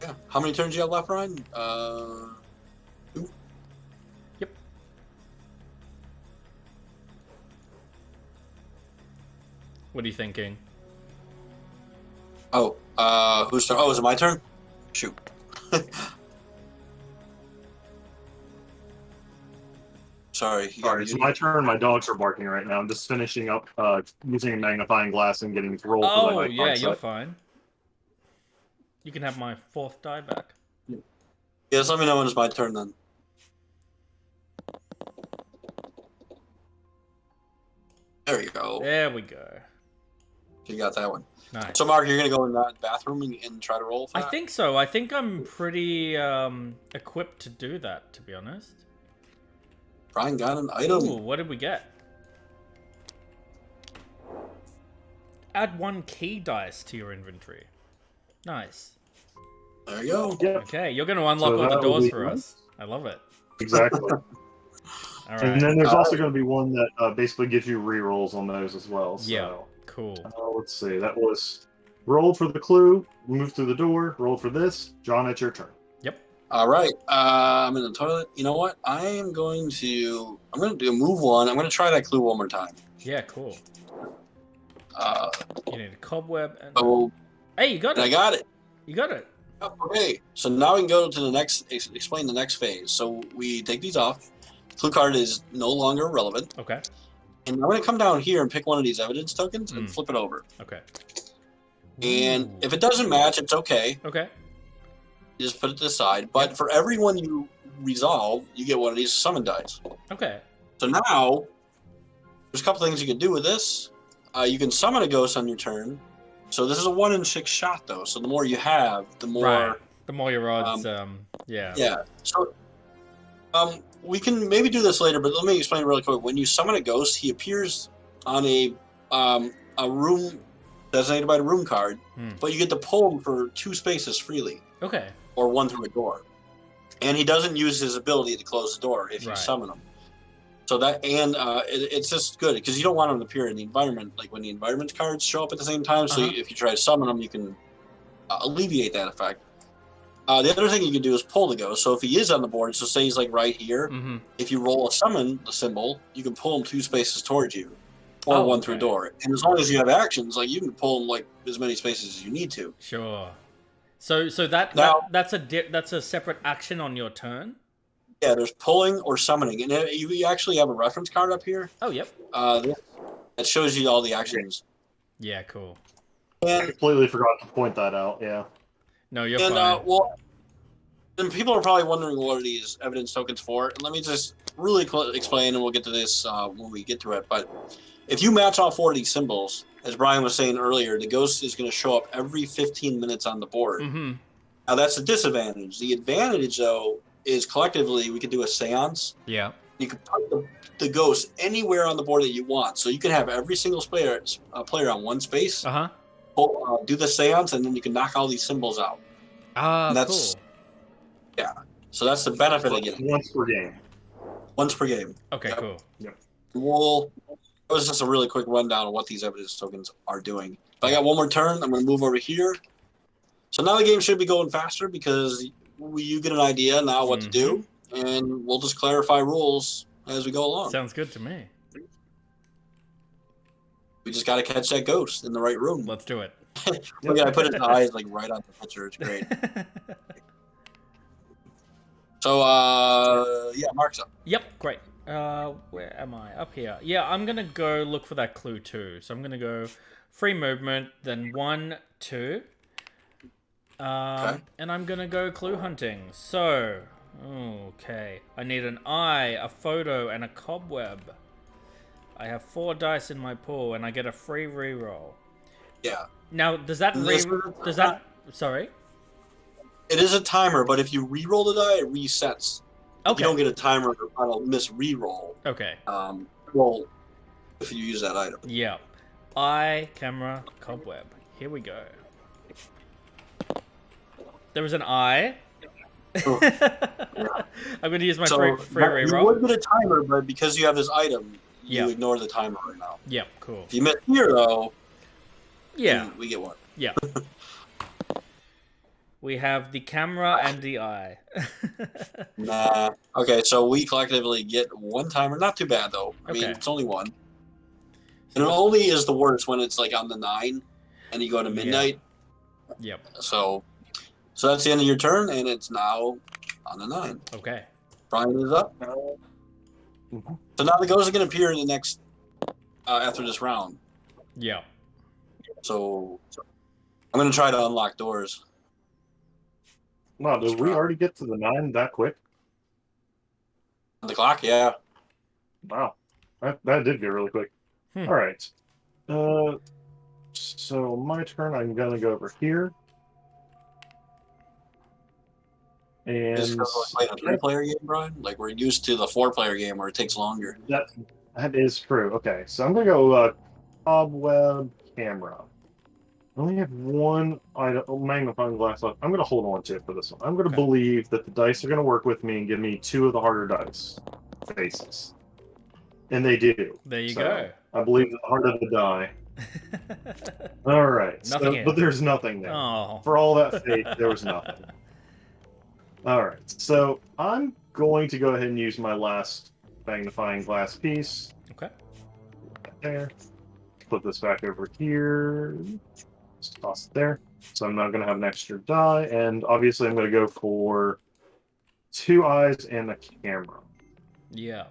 Yeah. How many turns you have left, Ryan? 2? What are you thinking? Oh, whose turn? Oh, is it my turn? Shoot. Sorry, it's my turn. My dogs are barking right now. I'm just finishing up using a magnifying glass and getting to roll for the night. Yeah, you're fine. You can have my 4th die back. Yes, let me know when it's my turn then. There you go. There we go. You got that one. Nice. So, Mark, you're going to go in that bathroom and try to roll for that? I think so. I think I'm pretty equipped to do that, to be honest. Brian got an item. Ooh, what did we get? Add 1 key dice to your inventory. Nice. There you go. Yep. Okay, you're going to unlock all the doors for us. I love it. Exactly. All right. And then there's also going to be one that basically gives you re-rolls on those as well. So. Yeah, cool. Let's see. That was rolled for the clue, move through the door, rolled for this. John, it's your turn. All right. I'm in the toilet. You know what? I'm going to do a move 1. I'm going to try that clue one more time. Yeah, cool. You need a cobweb. And... Oh, hey, you got it. I got it. You got it. Okay. So now we can go to the next, explain the next phase. So we take these off. The clue card is no longer relevant. Okay. And I'm going to come down here and pick one of these evidence tokens and flip it over. Okay. And if it doesn't match, it's okay. Okay. You just put it to the side. But for every one you resolve, you get one of these summon dice. Okay. So now, there's a couple things you can do with this. You can summon a ghost on your turn. So this is a 1 in 6 shot, though. So the more you have, the more... Right. The more your odds, yeah. Yeah. So we can maybe do this later, but let me explain really quick. When you summon a ghost, he appears on a room designated by the room card, but you get to pull him for 2 spaces freely. Okay. Or 1 through a door. And he doesn't use his ability to close the door if you summon him. So that, and it's just good, because you don't want him to appear in the environment, like when the environment cards show up at the same time, so if you try to summon him, you can alleviate that effect. The other thing you can do is pull the ghost, so if he is on the board, so say he's like right here, if you roll a summon, the symbol, you can pull him 2 spaces towards you, or 1 through a door. And as long as you have actions, like you can pull him like as many spaces as you need to. Sure. So that's a separate action on your turn? Yeah, there's pulling or summoning, and you actually have a reference card up here. Oh, yep. That shows you all the actions. Yeah, cool. I completely forgot to point that out. Yeah. No, you're fine. Then people are probably wondering what are these evidence tokens for. And let me just really explain, and we'll get to this when we get to it. But if you match all 4 of these symbols, as Brian was saying earlier, the ghost is going to show up every 15 minutes on the board. Now, that's a disadvantage. The advantage, though, is collectively we can do a seance. Yeah. You can put the ghost anywhere on the board that you want. So you can have every single player on 1 space. Do the seance, and then you can knock all these symbols out. Cool. Yeah. So that's the benefit of getting once per game. Once per game. Okay, cool. Yep. Well, that was just a really quick rundown of what these evidence tokens are doing. If I got one more turn, I'm going to move over here. So now the game should be going faster because you get an idea now what to do, and we'll just clarify rules as we go along. Sounds good to me. We just got to catch that ghost in the right room. Let's do it. Look at I put his eyes like right on the picture. It's great. So, yeah, Mark's up. Yep, great. Where am I? Up here. Yeah, I'm going to go look for that clue too. So I'm going to go free movement, then 1, 2. And I'm going to go clue hunting. So, okay. I need an eye, a photo, and a cobweb. I have 4 dice in my pool, and I get a free reroll. Yeah. Now, does that sorry? It is a timer, but if you re-roll the die, it resets. Okay. You don't get a timer on a miss re-roll. Okay. Well, if you use that item. Yeah. Eye, camera, cobweb. Here we go. There was an eye. I'm going to use my free reroll. You would get a timer, but because you have this item, you ignore the timer right now. Yep, cool. If you miss here, though, we get one. Yeah. We have the camera and the eye. Nah. Okay, so we collectively get 1 timer. Not too bad, though. I mean, it's only 1. And it only is the worst when it's like on the 9 and you go to midnight. Yep. So that's the end of your turn, and it's now on the 9. Okay. Brian is up. So now the ghost is going to appear in the next after this round. Yeah. So I'm going to try to unlock doors. Wow, did we already get to the 9 that quick? On the clock, yeah. Wow, that did go really quick. All right. So my turn. I'm gonna go over here. And is this like a 3-player game, Brian? Like we're used to the 4-player game where it takes longer. That is true. Okay, so I'm gonna go cobweb camera. I only have one magnifying glass left. I'm gonna hold on to it for this one. I'm gonna believe that the dice are gonna work with me and give me 2 of the harder dice faces, and they do. There you go. I believe the harder the die. All right. But there's nothing there. Oh. For all that faith, there was nothing. All right. So I'm going to go ahead and use my last magnifying glass piece. Okay. There. Put this back over here. Just toss it there. So I'm not going to have an extra die. And obviously I'm going to go for 2 eyes and a camera. Yeah.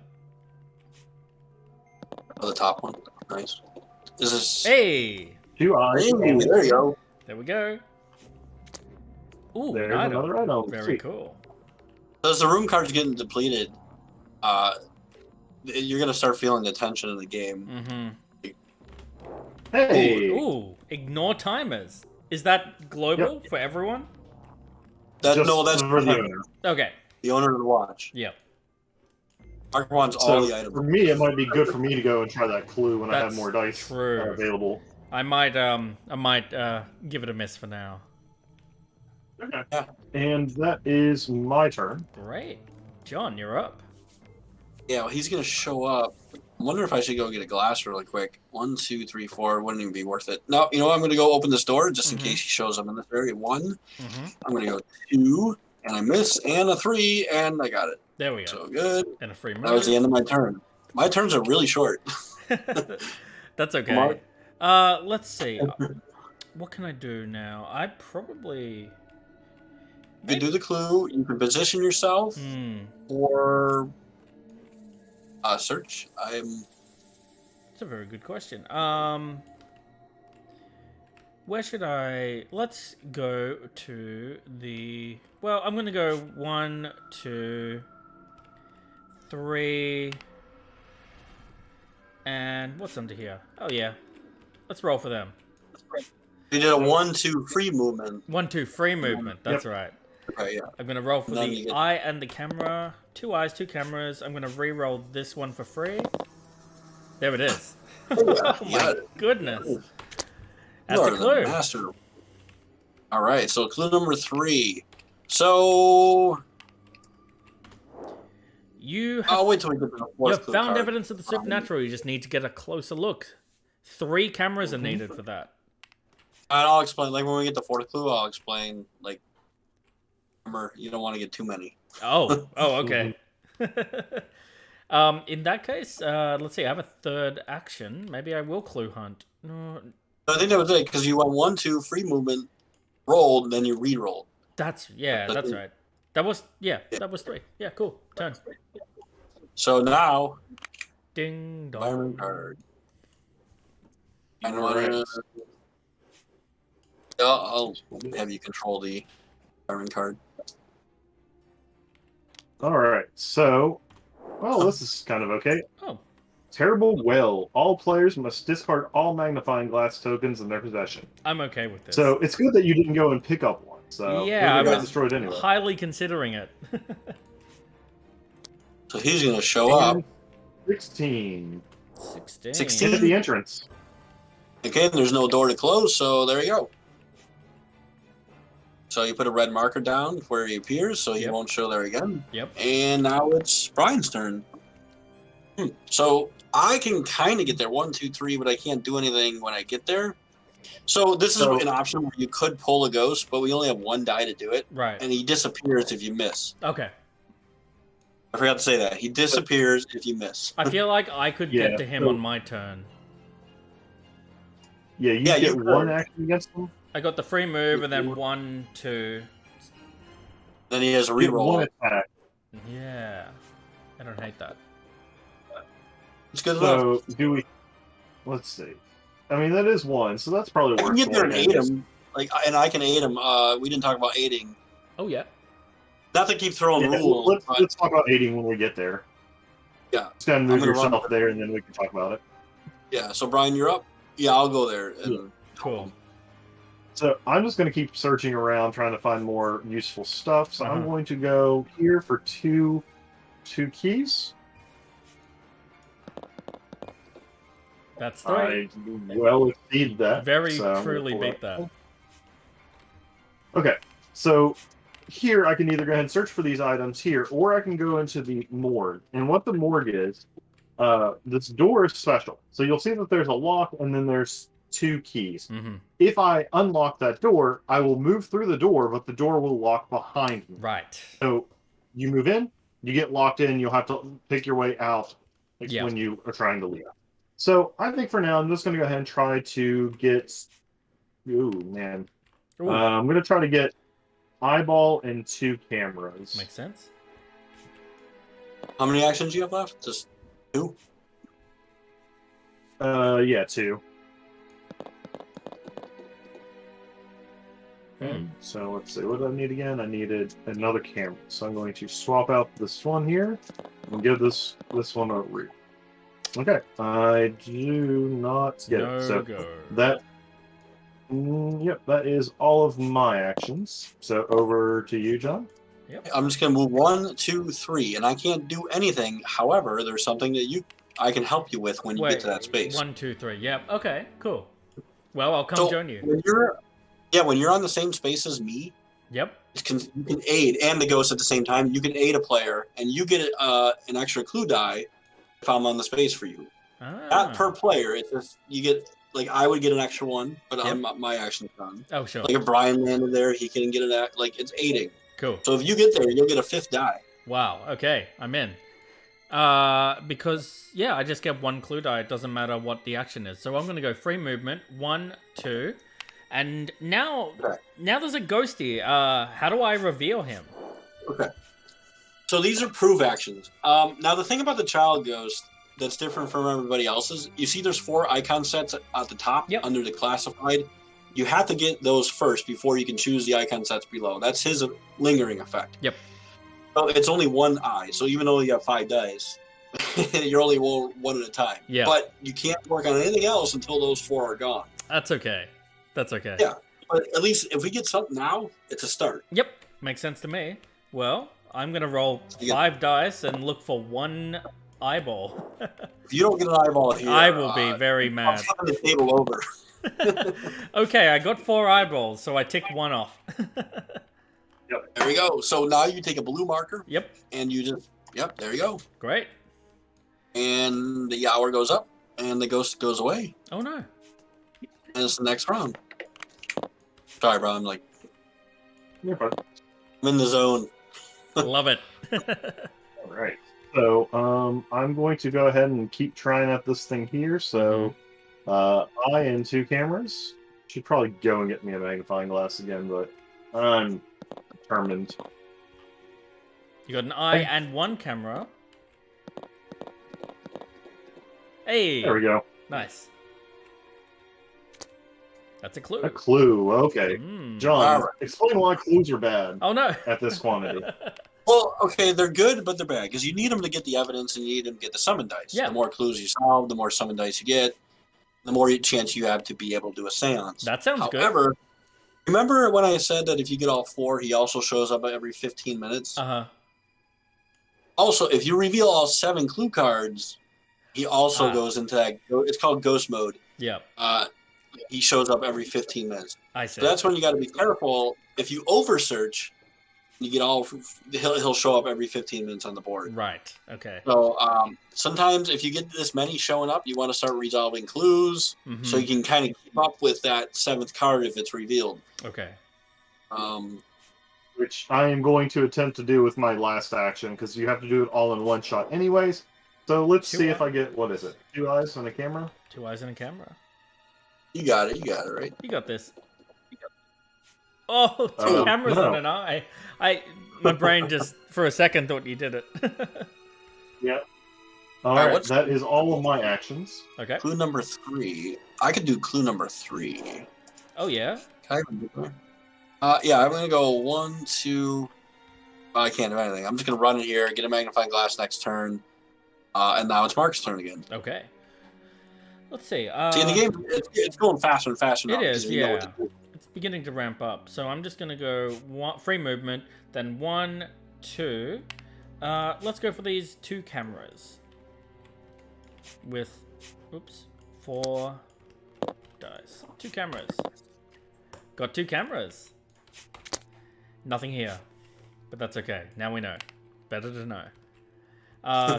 Oh, the top one. Nice. Is this... Hey! 2 eyes. Hey, there you go. There we go. Ooh, there's another item. Very cool. As the room cards getting depleted, you're gonna start feeling the tension in the game. Mm-hmm. Hey! Ooh, ignore timers. Is that global for everyone? That's for the owner. Okay. The owner of the watch. Yep. Mark wants all the items. For me, it might be good for me to go and try that clue when I have more dice available. I might give it a miss for now. Okay. Yeah. And that is my turn. Great. John, you're up. Yeah, well, he's going to show up. I wonder if I should go get a glass really quick. 1, 2, 3, 4. Wouldn't even be worth it. No, you know what? I'm going to go open this door just in case he shows up in this area. 1. I'm going to go 2, and I miss, and a 3, and I got it. There we go. So good. And a free move. That was the end of my turn. My turns are really short. That's okay. Let's see. What can I do now? I probably... You can do the clue. You can position yourself or search. That's a very good question. Where should I... Let's go to the... Well, I'm going to go 1, 2, 3... And what's under here? Oh, yeah. Let's roll for them. You did a 1, 2 free movement. 1, 2 free movement. That's right. Okay, yeah. I'm going to roll for the eye and the camera. 2 eyes, 2 cameras. I'm going to re-roll this one for free. There it is. Oh my goodness. That's a clue. Master. All right, so clue number 3. So... You have, I'll wait till we get to the 4th you have clue found card. evidence of the supernatural. You just need to get a closer look. 3 cameras are needed for that. And I'll explain, like when we get the 4th clue, I'll explain, like, remember, you don't want to get too many. Oh, okay. In that case, let's see, I have a 3rd action. Maybe I will clue hunt. No. I think that was it, because you went 1, 2, free movement, rolled, and then you re-rolled. That's right. That was 3. Yeah, cool. Turn. So now, ding dong. Byron card. I'll have you control the Byron card. All right. So, well, this is kind of okay. Oh. Terrible will. All players must discard all magnifying glass tokens in their possession. I'm okay with this. So it's good that you didn't go and pick up one. So yeah, I was destroyed anyway. highly considering it. So he's going to show up. 16. 16 at the entrance. Again, there's no door to close, so there you go. So you put a red marker down where he appears, so he won't show there again. Yep. And now it's Brian's turn. So I can kind of get there 1, 2, 3, but I can't do anything when I get there. So this is an option where you could pull a ghost, but we only have 1 die to do it. Right. And he disappears if you miss. Okay. I forgot to say that. He disappears if you miss. I feel like I could get to him on my turn. Yeah, you get one action against them. I got the free move and then 1, 2. Then he has a reroll. One attack. Yeah. I don't hate that. It's good enough. So, do we... Let's see. I mean, that is one, so that's probably worth it. I can get there and aid him. And I can aid him. We didn't talk about aiding. Oh, yeah. Not to keep throwing rules. Let's talk about aiding when we get there. Yeah. Just gotta move yourself there, and then we can talk about it. Yeah, so Brian, you're up? Yeah, I'll go there. Cool. So I'm just going to keep searching around, trying to find more useful stuff. So I'm going to go here for two keys. That's 3. I well exceed that. Very truly beat that. Okay, so here I can either go ahead and search for these items here, or I can go into the morgue. And what the morgue is, this door is special. So you'll see that there's a lock, and then there's 2 keys. If I unlock that door, I will move through the door, but the door will lock behind me. Right. So you move in, you get locked in, you'll have to pick your way out when you are trying to leave. So I think for now, I'm just going to go ahead and try to get... Ooh, man. Ooh. I'm going to try to get eyeball and 2 cameras. Makes sense. How many actions do you have left? Just 2? Yeah, 2. So let's see, what do I need again? I needed another camera. So I'm going to swap out this one here and give this one a read. Okay, I do not get it. So that, yep, that is all of my actions. So over to you, John. Yep. I'm just gonna move 1, 2, 3, and I can't do anything. However, there's something that I can help you with when you get to that space. 1, 2, 3. Yep. Okay. Cool. Well, I'll come join you. When you're on the same space as me. Yep. You can aid and the ghost at the same time. You can aid a player, and you get an extra clue die if I'm on the space for you. Not per player. It's just you get I would get an extra one, but my action's done. Oh sure. Like if Brian landed there, he can get it's aiding. Cool. So if you get there, you'll get a 5th die. Wow. Okay, I'm in. Because I just get 1 clue die. It doesn't matter what the action is. So I'm going to go free movement 1, 2, and now there's a ghosty. How do I reveal him? Okay. So these are prove actions. Now the thing about the child ghost that's different from everybody else's, you see there's 4 icon sets at the top under the classified. You have to get those first before you can choose the icon sets below. That's his lingering effect. Yep. So it's only 1 eye. So even though you have 5 dice, you're only roll 1 at a time. Yeah. But you can't work on anything else until those 4 are gone. That's okay. That's okay. Yeah. But at least if we get something now, it's a start. Yep. Makes sense to me. Well, I'm going to roll 5 dice and look for 1 eyeball. If you don't get an eyeball here, I will be very mad. I'm flipping the table over. Okay, I got 4 eyeballs, so I tick 1 off. Yep. There we go. So now you take a blue marker. Yep. And you just, there you go. Great. And the hour goes up, and the ghost goes away. Oh, no. And it's the next round. Sorry, bro. I'm in the zone. Love it. All right. So I'm going to go ahead and keep trying out this thing here. So eye and 2 cameras. Should probably go and get me a magnifying glass again, but I'm determined. You got an eye and 1 camera. Hey. There we go. Nice. That's a clue. A clue. Okay. John, explain why clues are bad. Oh, no. At this quantity. Well, okay, they're good, but they're bad because you need them to get the evidence and you need them to get the summon dice. Yeah. The more clues you solve, the more summon dice you get, the more chance you have to be able to do a seance. That sounds good. However, remember when I said that if you get all 4, he also shows up every 15 minutes? Uh-huh. Also, if you reveal all 7 clue cards, he also goes into that. It's called ghost mode. Yeah. He shows up every 15 minutes. I see. So that's when you got to be careful. If you over search, you get he'll show up every 15 minutes on the board. Right. Okay. So sometimes if you get this many showing up, you want to start resolving clues so you can kind of keep up with that 7th card if it's revealed. Okay. Which I am going to attempt to do with my last action because you have to do it all in 1 shot anyways. So let's see if I get, what is it? 2 eyes and a camera? 2 eyes and a camera. You got it, right? You got this. Oh, two cameras and an eye. My brain just, for a second, thought you did it. Yeah. All right, that is all of my actions. Okay. Clue number 3. I could do clue number 3. Oh, yeah? Can I do that? Yeah, I'm going to go 1, 2... I can't do anything. I'm just going to run in here, get a magnifying glass next turn, and now it's Mark's turn again. Okay. Let's see. See, in the game, it's going faster and faster now. It is, yeah. It's beginning to ramp up. So I'm just going to go free movement, then 1, 2. Let's go for these 2 cameras. With, 4 dice. 2 cameras. Got 2 cameras. Nothing here. But that's okay. Now we know. Better to know.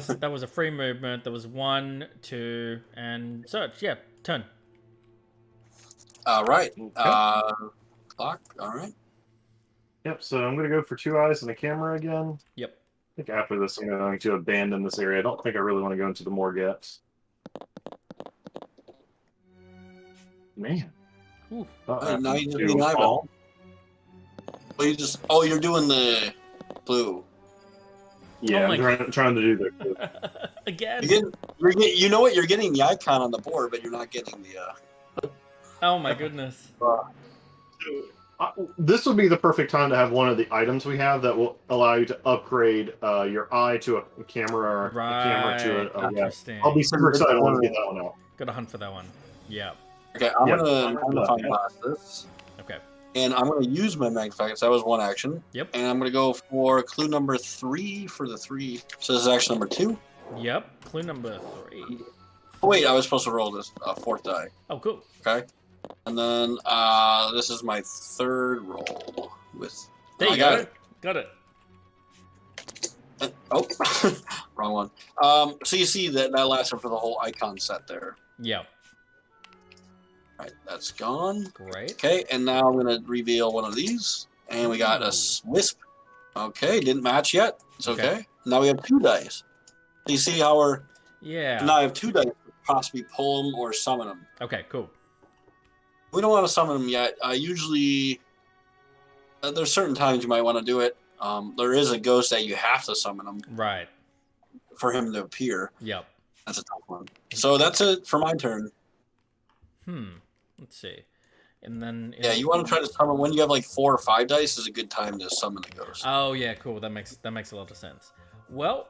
So that was a free movement. There was 1, 2, and search. Yeah, turn. All right. Clock. All right. Yep, so I'm going to go for 2 eyes and a camera again. Yep. I think after this, I'm going to abandon this area. I don't think I really want to go into the morgue yet. Man. Now you just need an eyeball. Well, you're doing the blue. Yeah, I'm trying to do the again. You know what? You're getting the icon on the board, but you're not getting the. Oh my goodness. This would be the perfect time to have one of the items we have that will allow you to upgrade your eye to a camera, or a camera to a. Interesting. I'll be super excited when we get that one out. Gotta hunt for that one. Yeah. Okay, I'm gonna find this. Okay. And I'm gonna use my magnifying. So that was 1 action. Yep. And I'm gonna go for clue number 3 for the 3. So this is action number 2. Yep. Clue number 3. Oh wait, I was supposed to roll this 4th die. Oh, cool. Okay. And then this is my 3rd roll with. There you go. Got it. Oh, wrong one. So you see that lasted for the whole icon set there. Yep. Right, that's gone. Great. Okay, and now I'm gonna reveal one of these, and we got a wisp. Okay, didn't match yet. It's okay. Now we have 2 dice. So you see how we're. Yeah. Now I have 2 dice to possibly pull them or summon them. Okay, cool. We don't want to summon them yet. Usually, there's certain times you might want to do it. There is a ghost that you have to summon him. Right. For him to appear. Yep. That's a tough one. So that's it for my turn. Let's see. And then... Yeah, you want to try to summon... When you have like 4 or 5 dice is a good time to summon the ghost. Oh, yeah, cool. That makes a lot of sense. Well,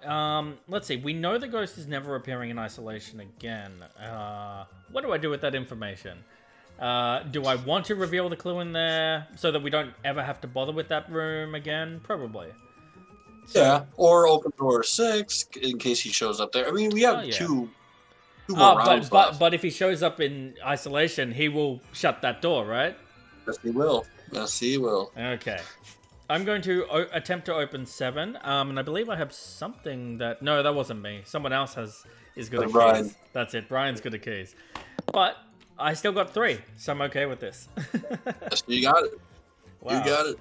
let's see. We know the ghost is never appearing in isolation again. What do I do with that information? Do I want to reveal the clue in there so that we don't ever have to bother with that room again? Probably. So, yeah, or open door 6 in case he shows up there. I mean, we have 2 more rounds left. But if he shows up in isolation, he will shut that door, right? Yes, he will. Yes, he will. Okay. I'm going to attempt to open 7, and I believe I have something that... No, that wasn't me. Someone else is good at keys. Brian. That's it. Brian's good at keys. But I still got 3, so I'm okay with this. Yes, you got it. Wow. You got it.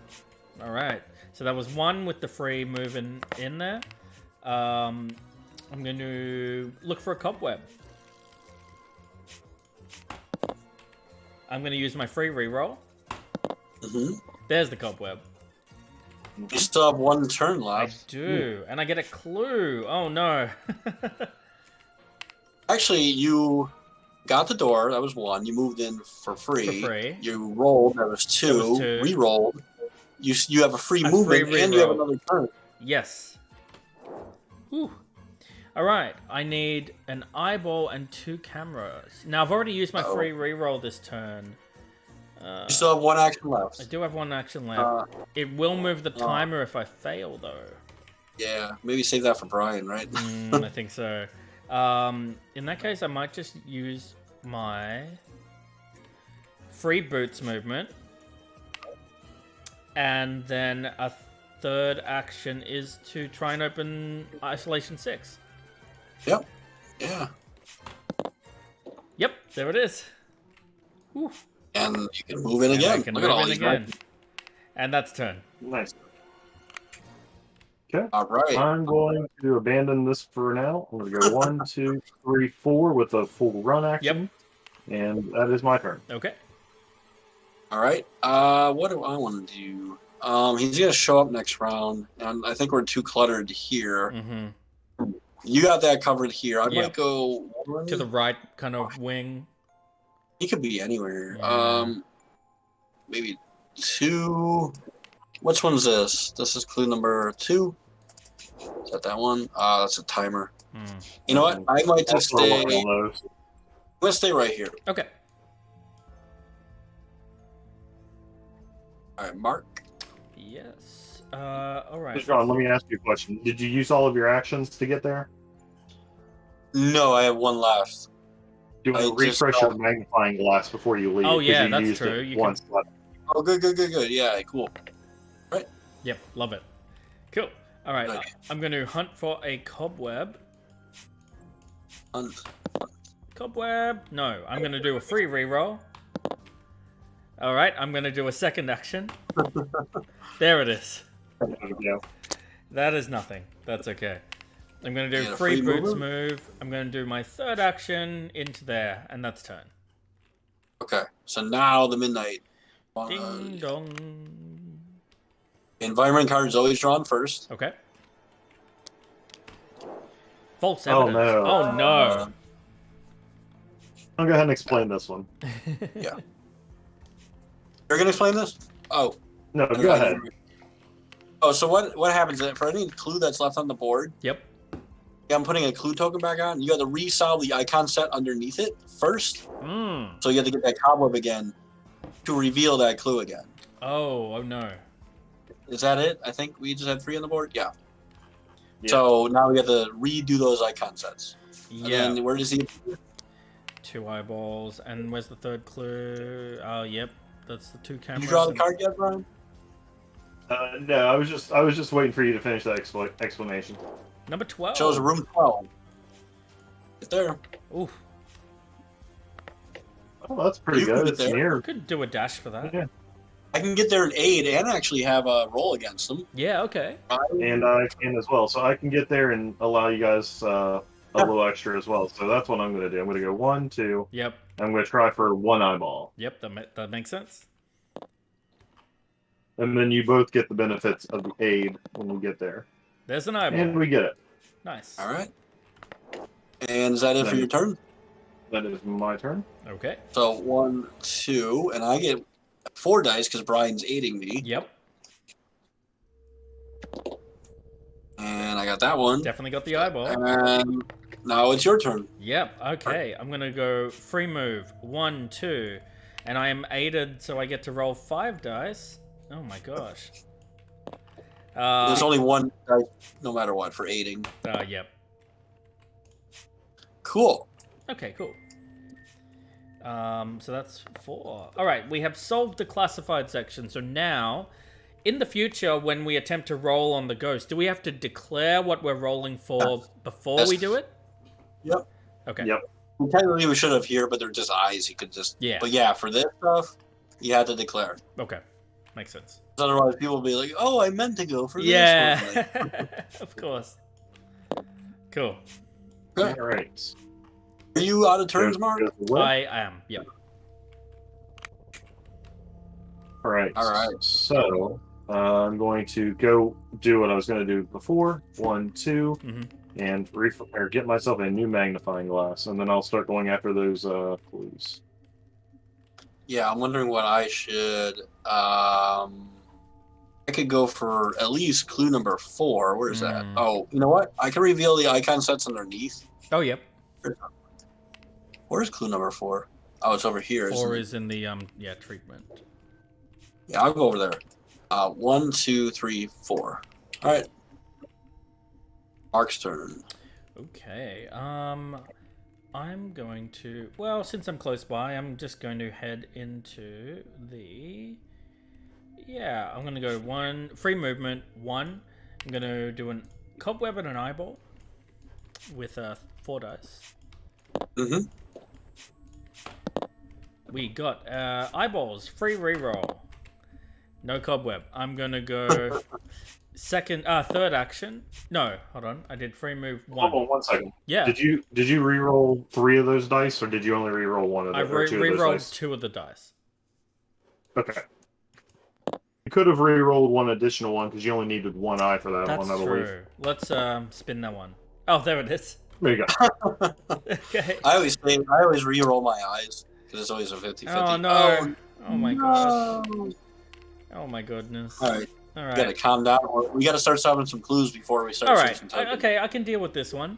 All right. So that was 1 with the free moving in there. I'm going to look for a cobweb. I'm going to use my free reroll. There's the cobweb. You still have 1 turn left. I do. And I get a clue. Oh, no. Actually, you got the door. That was 1. You moved in for free. You rolled. That was 2. Re-rolled. You have a free movement, and you have another turn. Yes. Whew. All right. I need an eyeball and 2 cameras. Now, I've already used my free reroll this turn. You still have 1 action left. I do have 1 action left. It will move the timer if I fail, though. Yeah, maybe save that for Brian, right? I think so. In that case, I might just use my free boots movement. And then a 3rd action is to try and open Isolation 6. Yep. Yeah. Yep, there it is. Whew. And you can move in again. Look at all these again. And that's turn. Nice. Okay. All right. I'm going to abandon this for now. I'm going to go 1, 2, 3, 4 with a full run action. And that is my turn. Okay. All right. What do I want to do? He's gonna show up next round, and I think we're too cluttered here. Mm-hmm. You got that covered here. I might go to the right, kind of wing. He could be anywhere. Yeah. Maybe 2. Which one's this? This is clue number 2. Is that one? That's a timer. You know what? I might just stay. I'm gonna stay right here. Okay. All right, Mark. Yes. All right. John, let me ask you a question. Did you use all of your actions to get there? No, I have 1 left. Do you want to refresh your magnifying glass before you leave? Oh yeah, that's true. You can. Oh, good. Yeah, cool. Right. Yep, love it. Cool. All right, I'm going to hunt for a cobweb. Hunt. Cobweb. No, I'm going to do a free reroll. All right, I'm going to do a second action. There it is. That is nothing. That's okay. I'm going to do free boots move. I'm going to do my third action into there, and that's turn. Okay, so now the midnight. Ding dong. Environment card is always drawn first. Okay. False evidence. Oh no. Oh no. I'll go ahead and explain this one. Yeah. You're gonna explain this? Oh. No, go ahead. Oh, so what happens for any clue that's left on the board? Yep. Yeah, I'm putting a clue token back on. You got to resolve the icon set underneath it first. So you have to get that cobweb again to reveal that clue again. Oh no. Is that it? I think we just had 3 on the board. Yeah. So now we have to redo those icon sets. Yeah. And then where does he? 2 eyeballs, and where's the third clue? Oh, yep. That's the 2 cameras. Did you draw the card yet, Brian? No, I was just waiting for you to finish that explanation. Number 12. Shows room 12. Right there. Ooh. Oh, that's pretty good. It's near. Could do a dash for that. Yeah. I can get there and aid and actually have a roll against them. Yeah, okay. And I can as well. So I can get there and allow you guys a little extra as well. So that's what I'm going to do. I'm going to go 1, 2. Yep. I'm going to try for 1 eyeball. Yep, that makes sense. And then you both get the benefits of the aid when we get there. There's an eyeball. And we get it. Nice. All right. And is that it for your turn? That is my turn. Okay. So 1, 2, and I get 4 dice because Brian's aiding me. Yep. And I got that one. Definitely got the eyeball. And now it's your turn. Yep. Okay. I'm going to go free move. 1, 2. And I am aided, so I get to roll 5 dice. Oh my gosh. There's only 1 dice, no matter what, for aiding. Yep. Cool. Okay, cool. So that's 4. All right, we have solved the classified section. So now, in the future, when we attempt to roll on the ghost, do we have to declare what we're rolling for before we do it? Yep. Okay. Yep. Technically, we should have here, but they're just eyes. You could just... Yeah. But yeah, for this stuff, you have to declare. Okay. Makes sense. Otherwise, people will be like, oh, I meant to go for this one. Yeah. Of course. Cool. Okay. All right. Are you out of turns, Mark? I am. Yep. All right. All right. So I'm going to go do what I was going to do before. 1, 2, and get myself a new magnifying glass, and then I'll start going after those clues. Yeah, I'm wondering what I should. I could go for at least clue number 4. Where's that? Oh, you know what? I can reveal the icon sets underneath. Oh, yep. Where's clue number 4? Oh, it's over here. 4 is in the treatment. Yeah, I'll go over there. 1, 2, 3, 4. All right. Mark's turn. Okay. I'm going to... Well, since I'm close by, I'm just going to head into the... Yeah, I'm going to go 1... Free movement, 1. I'm going to do a cobweb and an eyeball with 4 dice. We got eyeballs, free reroll. No cobweb. I'm going to go third action. No, hold on. I did free move 1. Hold on 1 second. Yeah. Did you re-roll 3 of those dice, or did you only re-roll 1 of those? I re-rolled 2 of the dice. Okay. You could have re-rolled 1 additional one because you only needed 1 eye for that That's one, I believe. true. Let's spin that one. Oh, there it is. There you go. Okay. I always re-roll my eyes because it's always a 50-50. Oh no! Oh my gosh! Oh my goodness! All right. We gotta calm down. We gotta start solving some clues before we start. All right. Okay, I can deal with this one.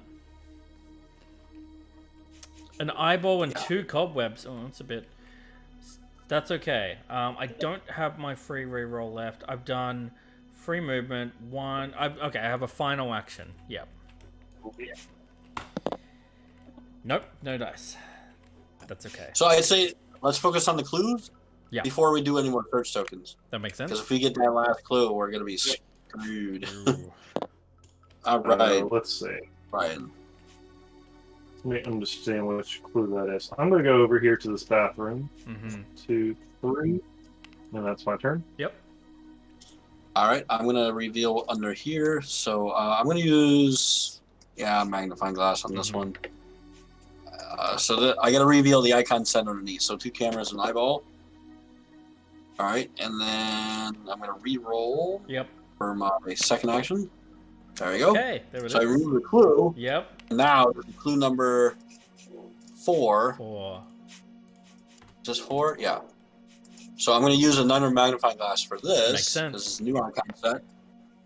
An eyeball and 2 cobwebs. Oh, that's a bit. That's okay. I don't have my free reroll left. I've done free movement 1. Okay, I have a final action. Yep. Nope, no dice. That's okay. So I'd say let's focus on the clues. Yeah. Before we do any more search tokens. That makes sense. Because if we get that last clue, we're gonna be screwed. All right. Let's see. Brian. Let me understand which clue that is. I'm gonna go over here to this bathroom. 2, 3, and that's my turn. Yep. All right. I'm gonna reveal under here. So I'm gonna use magnifying glass on this one. So I gotta reveal the icon set underneath. So 2 cameras and eyeball. All right, and then I'm gonna re-roll. Yep. For my second action. There we go. Okay, there it is. So I remove the clue. Yep. Now clue number 4. 4. Just 4? Yeah. So I'm gonna use another magnifying glass for this. Makes sense. This is a new icon set.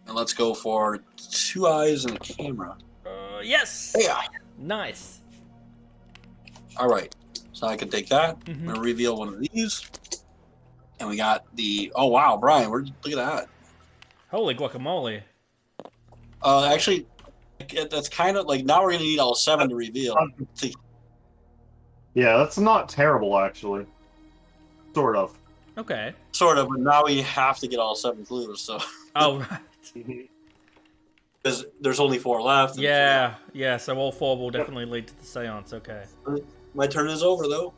And let's go for 2 eyes and a camera. Yes. Yeah. Nice. All right. So I can take that. I'm gonna reveal one of these. And we got the... Oh, wow, Brian, look at that. Holy guacamole. Actually, that's kind of like... Now we're going to need all 7 to reveal. Yeah, that's not terrible, actually. Sort of. Okay. Sort of, but now we have to get all 7 clues, so... Oh, right. Because there's only 4 left. Yeah, so all 4 will definitely lead to the seance, okay. My turn is over, though.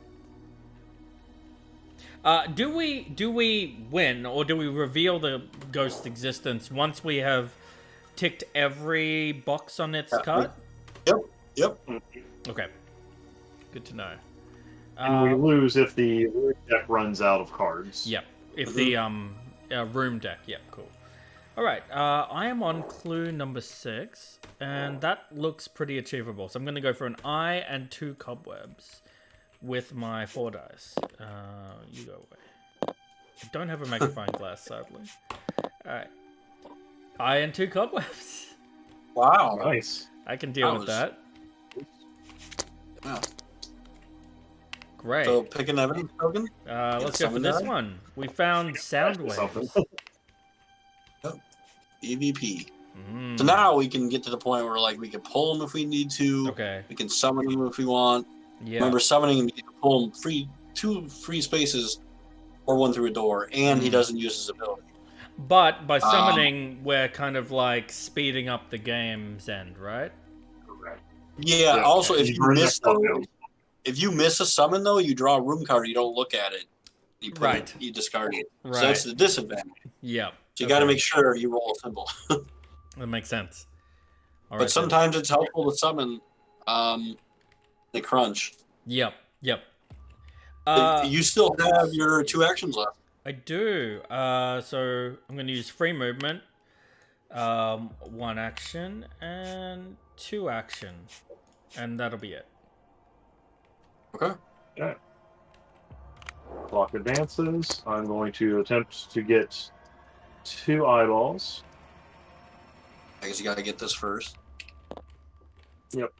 Do we win, or do we reveal the ghost's existence once we have ticked every box on its card? Yep. Okay. Good to know. And we lose if the room deck runs out of cards. Yep. If the room deck. Yep. Cool. All right. I am on clue number 6, and that looks pretty achievable. So I'm going to go for an eye and 2 cobwebs. With my 4 dice. You go away. I don't have a magnifying glass, sadly. Alright. Eye and 2 cobwebs. Wow. Nice. I can deal with that. Yeah. Great. So pick an evidence token. Let's go for this one. We found sound waves. Yep. EVP. So now we can get to the point where we can pull them if we need to. Okay. We can summon them if we want. Yeah. Remember, summoning him, you can pull him 2 free spaces or 1 through a door, and he doesn't use his ability. But by summoning, we're kind of speeding up the game's end, right? Yeah. Also, if you miss a summon though, you draw a room card. You don't look at it. You put it, you discard it. Right. So that's the disadvantage. Yeah. So you got to make sure you roll a symbol. That makes sense. All but sometimes it's helpful to summon. The crunch. Yep. You still have your 2 actions left. I do. So I'm going to use free movement, 1 action, and 2 action, and that'll be it. Okay. Yeah. Clock advances. I'm going to attempt to get 2 eyeballs. I guess you got to get this first. Yep.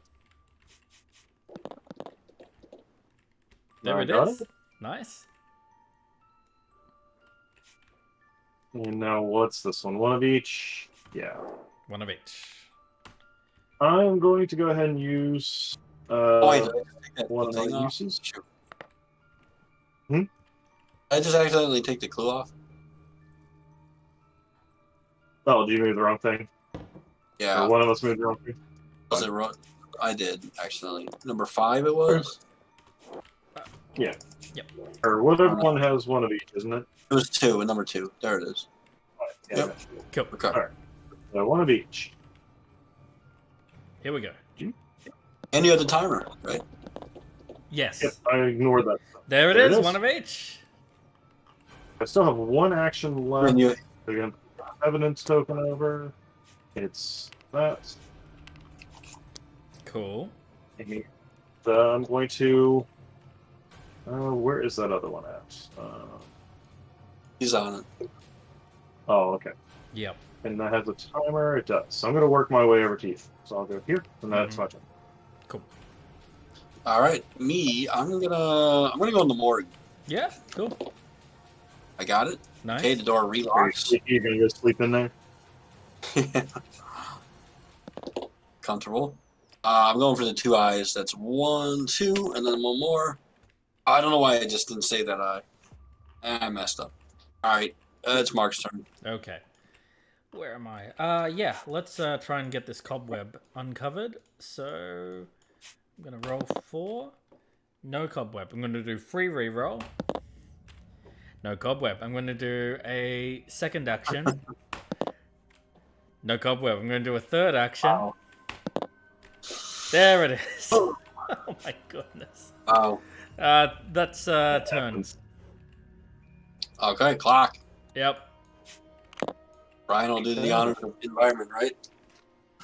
There it is. Nice. And now what's this one? 1 of each? Yeah. 1 of each. I'm going to go ahead and use one of my uses. I just accidentally take the clue off. Oh, did you move the wrong thing? Yeah. Or one of us moved the wrong thing? Was it wrong? I did, accidentally. Number 5 it was? Yeah. Yep. Or whatever one has 1 of each, isn't it? It was 2, and number 2. There it is. Right. Yeah. Yep. Cool. Okay. All right. one of each. Here we go. And you have the timer, right? Yes. Yep, I ignored that. There it is. One of each. I still have one action left. You... Again, evidence token over. It's that. Cool. And I'm going to. Where is that other one at? He's on it. Oh, okay. Yep. And that has a timer. It does. So I'm going to work my way over to Heath. So I'll go here, and that's my turn. Cool. All right, I'm gonna go in the morgue. Yeah. Cool. I got it. Nice. Okay, the door relocks. You're gonna go sleep in there. Comfortable. I'm going for the 2 eyes. That's 1, 2, and then one more. I don't know why I just didn't say that eye. I messed up. All right, it's Mark's turn. Okay. Where am I? Yeah, let's try and get this cobweb uncovered. So I'm going to roll 4. No cobweb. I'm going to do free reroll. No cobweb. I'm going to do a second action. No cobweb. I'm going to do a third action. Wow. There it is. Oh my goodness. Wow. That's turn. Okay, clock. Yep. Brian will do the honors of the environment, right?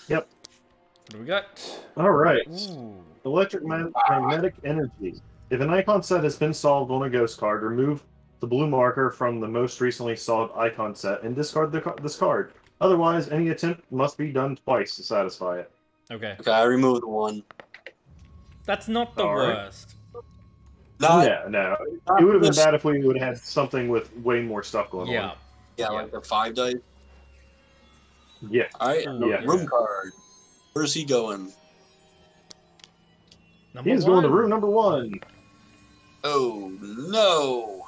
Yep. What do we got? All right. Ooh. Magnetic energy. If an icon set has been solved on a ghost card, remove the blue marker from the most recently solved icon set and discard this card. Otherwise, any attempt must be done twice to satisfy it. Okay. Okay, I removed 1. That's not the worst. No. It would have been bad if we would have had something with way more stuff going on. Yeah, like the 5 dice. Yeah. All right, room card. Where's he going? He's going to room number 1. Oh no.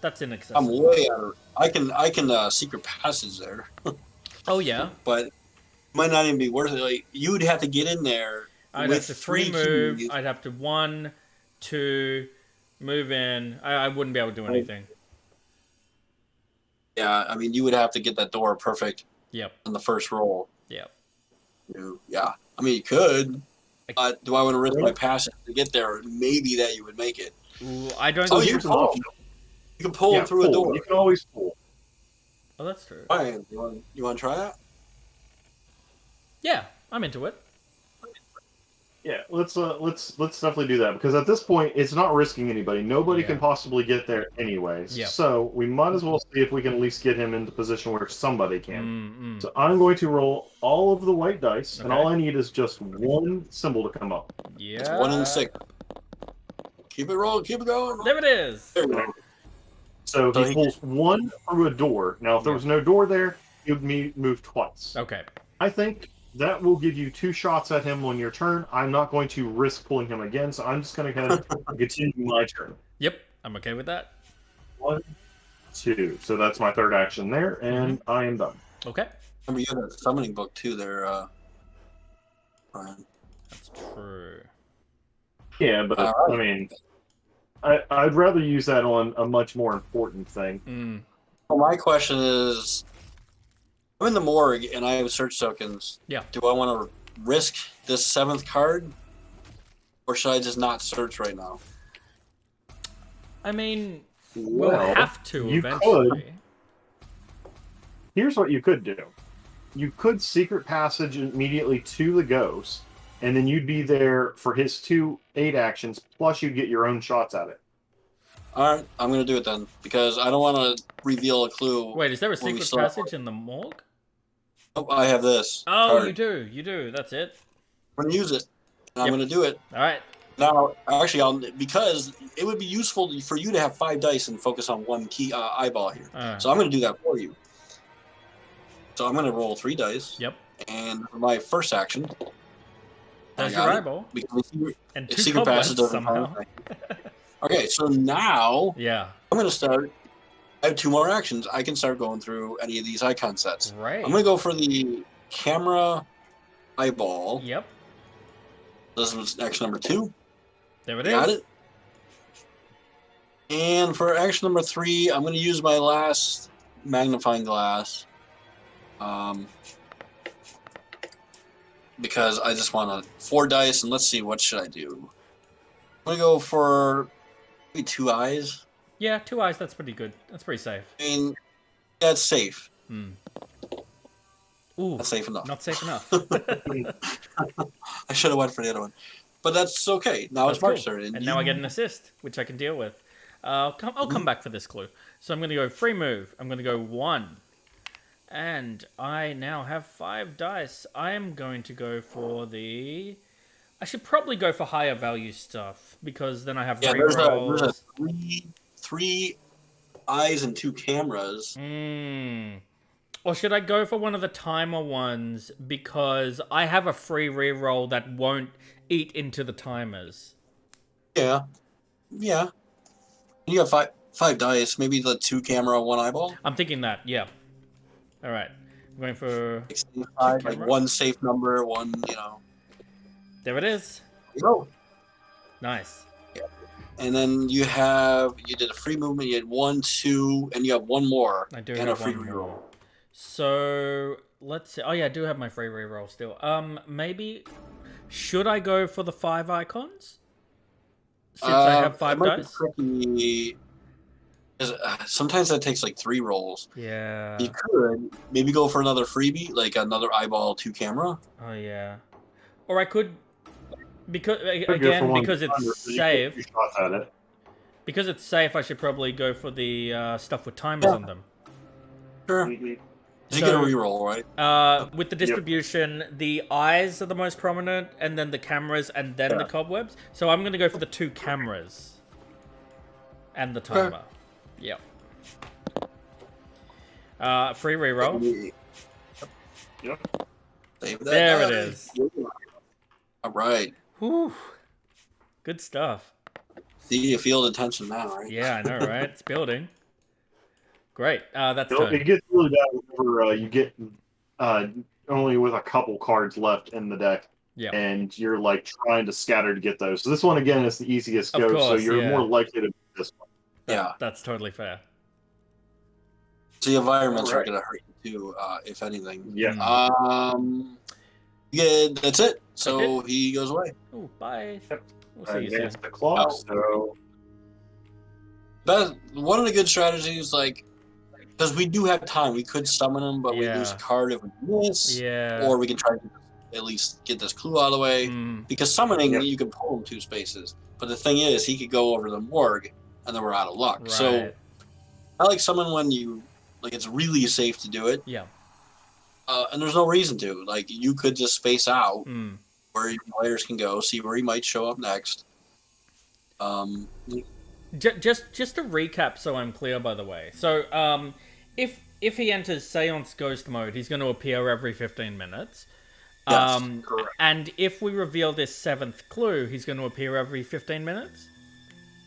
That's inaccessible. I'm way out of. I can secret passage there. Oh yeah. But it might not even be worth it. Like you'd have to get in there. I'd have to 3 move. I'd have to 1, 2, move in. I wouldn't be able to do anything. Yeah, I mean you would have to get that door perfect. Yep. On the first roll. Yep. Yeah. I mean you could. But do I want to risk my passage to get there? Maybe that you would make it. Ooh, I don't. Oh, you can pull through a door. You can always pull. Oh, that's true. Brian, you want to try that? Yeah, I'm into it. Yeah, let's definitely do that because at this point it's not risking anybody. Nobody can possibly get there anyways. Yeah. So we might as well see if we can at least get him into position where somebody can. So I'm going to roll all of the white dice, and all I need is just 1 symbol to come up. Yeah. It's 1 in 6. Keep it rolling. Keep it going. There it is. There we go. So he pulls 1 through a door. Now, if there was no door there, he would move twice. Okay. I think that will give you 2 shots at him on your turn. I'm not going to risk pulling him again, so I'm just going to kind of continue my turn. Yep, I'm okay with that. 1, 2. So that's my third action there, and I am done. Okay. Remember, you have a summoning book too there, Brian. That's true. Yeah, but I mean, I'd rather use that on a much more important thing. Well, my question is, I'm in the morgue and I have search tokens. Yeah. Do I want to risk this 7th card, or should I just not search right now? I mean, we'll have to eventually. Could. Here's what you could do. You could secret passage immediately to the ghost, and then you'd be there for his 2 8 actions, plus you'd get your own shots at it. All right, I'm going to do it then, because I don't want to reveal a clue. Wait, is there a secret passage in the morgue? Oh, I have this. Oh, card. you do. That's it. I'm going to use it, and I'm going to do it. All right. Now, actually, because it would be useful for you to have 5 dice and focus on 1 key eyeball here. So I'm going to do that for you. So I'm going to roll 3 dice. Yep. And for my first action, that's your eyeball. And 2 secret passage somehow. Okay, so now I'm going to start. I have 2 more actions. I can start going through any of these icon sets. Right. I'm going to go for the camera eyeball. Yep. This was action number 2. There it is. Got it. And for action number 3, I'm going to use my last magnifying glass. Because I just want 4 dice, and let's see, what should I do? I'm gonna go for maybe 2 eyes. Yeah, 2 eyes. That's pretty good. That's pretty safe. I mean, yeah, it's safe. Ooh, not safe enough. Not safe enough. I should have went for the other one, but that's okay. Now it's Mark's turn, and now I get an assist, which I can deal with. I'll come back for this clue. So I'm going to go free move. I'm going to go 1. And I now have 5 dice. I am going to go for the... I should probably go for higher value stuff, because then I have rerolls. There's three eyes and 2 cameras. Or should I go for one of the timer ones, because I have a free reroll that won't eat into the timers? Yeah. You have 5 dice, maybe the 2 camera, 1 eyeball? I'm thinking that, yeah. All right. I'm going for... 5, like 1 safe number, 1, There it is. Go. Nice. Yeah. And then you did a free movement, you had 1, 2, and you have 1 more. I do have a free reroll. So, let's see. Oh, yeah, I do have my free reroll still. Maybe... Should I go for the 5 icons? Since I have 5 dice? Sometimes that takes like 3 rolls. Yeah. You could maybe go for another freebie, like another eyeball 2 camera. Oh, yeah. Or I could... Because it's safe. Because it's safe, I should probably go for the stuff with timers on them. Sure. You get a reroll, right? With the distribution, the eyes are the most prominent, and then the cameras, and then the cobwebs. So I'm going to go for the 2 cameras. And the timer. Yep. Free reroll. Yep. There it is. All right. Whew. Good stuff. See, you feel the tension now, right? Yeah, I know, right? It's building. Great. That's turn. It gets really bad whenever you get only with a couple cards left in the deck. Yeah. And you're like trying to scatter to get those. So this one again is the easiest go, so you're more likely to beat this one. That's totally fair. So the environments are going to hurt you too, if anything. Yeah. Yeah, that's it. So he goes away. Oh, bye. Yep. We'll see you soon. The clock. So one of the good strategies, like, because we do have time, we could summon him, but we lose a card if we miss. Yeah. Or we can try to at least get this clue out of the way. Because summoning, you can pull him 2 spaces. But the thing is, he could go over the morgue, and then we're out of luck. Right. So I like summon when it's really safe to do it. Yeah. And there's no reason to. Like, you could just space out where your players can go, see where he might show up next. Just to recap, so I'm clear, by the way. So, if he enters Seance Ghost mode, he's going to appear every 15 minutes. Yes, correct. And if we reveal this 7th clue, he's going to appear every 15 minutes?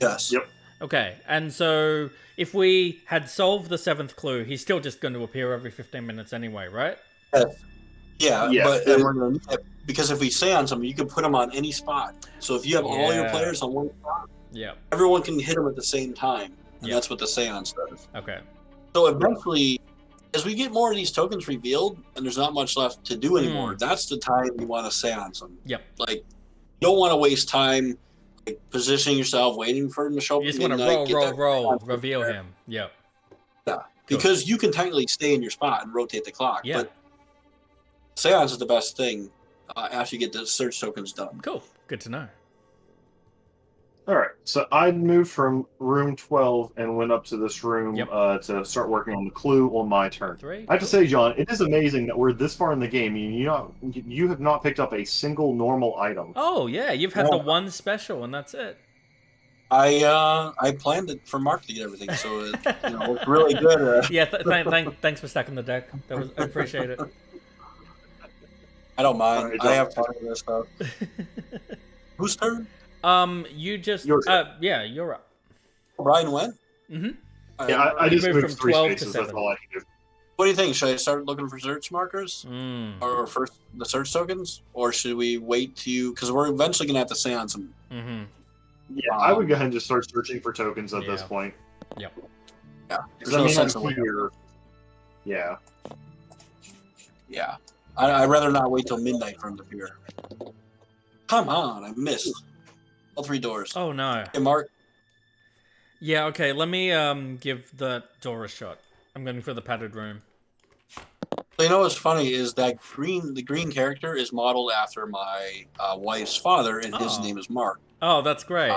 Yes. Yep. Okay, and so if we had solved the 7th clue, he's still just going to appear every 15 minutes anyway, right? Yeah, but we're gonna need it, because if we seance him, you can put him on any spot. So if you have all your players on one spot, everyone can hit him at the same time, and that's what the seance does. Okay. So eventually, as we get more of these tokens revealed, and there's not much left to do anymore, that's the time you want to seance them. Yep. Like, you don't want to waste time positioning yourself, waiting for him to show up. You just want to roll, reveal him. Yep. Yeah, because you can technically stay in your spot and rotate the clock. Yeah. But seance is the best thing after you get the search tokens done. Cool. Good to know. All right, so I moved from room 12 and went up to this room to start working on the clue on my turn. I have to say, John, it is amazing that we're this far in the game. You have not picked up a single normal item. Oh yeah, you've had the one special, and that's it. I planned it for Mark to get everything, so it looked really good. Thanks for stacking the deck. I appreciate it. I don't mind. Right, I have fun with this stuff. Whose turn? You just you're up. Brian went? Mm-hmm. Yeah, I just moved from 12 to 7. That's all I can do. What do you think? Should I start looking for search markers? Or first the search tokens? Or should we wait to because we're eventually gonna have to seance them. Yeah, I would go ahead and just start searching for tokens at this point. Yep. Yeah. Because I'm here. Yeah. Yeah. I'd rather not wait till midnight for him to appear. Come on, I missed. All 3 doors. Oh, no. Hey, Mark. Yeah, okay, let me give the door a shot. I'm going for the padded room. So you know what's funny is that the green character is modeled after my wife's father, and his name is Mark. Oh, that's great.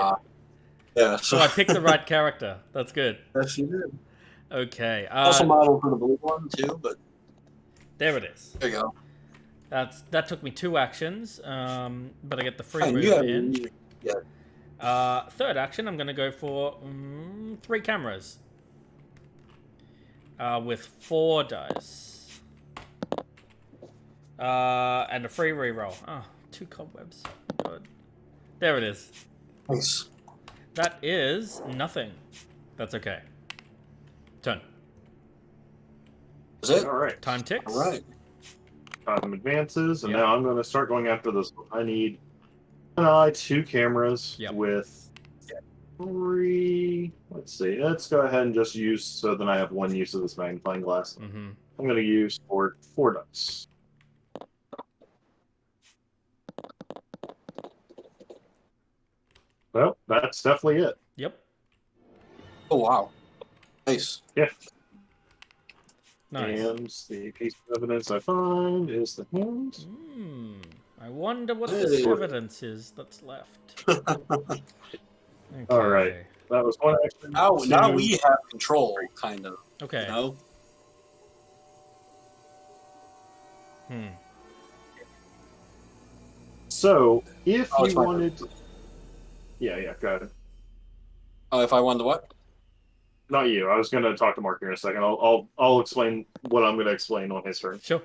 Yeah, so I picked the right character. That's good. Yes, you did. Okay. Also modeled for the blue one too, but there it is. There you go. That took me 2 actions, but I get the free move Yeah. in. Third action, I'm going to go for 3 cameras with 4 dice and a free reroll. Oh, 2 cobwebs. Good. There it is. Nice. That is nothing. That's okay. Turn. Is it? All right. Time ticks. All right. Time advances, and now I'm going to start going after this one. I need an eye, 2 cameras with 3. Let's see. Let's go ahead and just use, so then I have 1 use of this magnifying glass. I'm going to use 4 dice. Well, that's definitely it. Yep. Oh, wow. Nice. Yeah. Nice. And the piece of evidence I find is the hand. I wonder what this evidence is that's left. Okay. All right. That was 1 action. Now we have control, kind of. Okay. You know? So, if you wanted... Yeah, go ahead. Oh, if I wanted what? Not you. I was going to talk to Mark here in a second. I'll explain what I'm going to explain on his turn. Sure.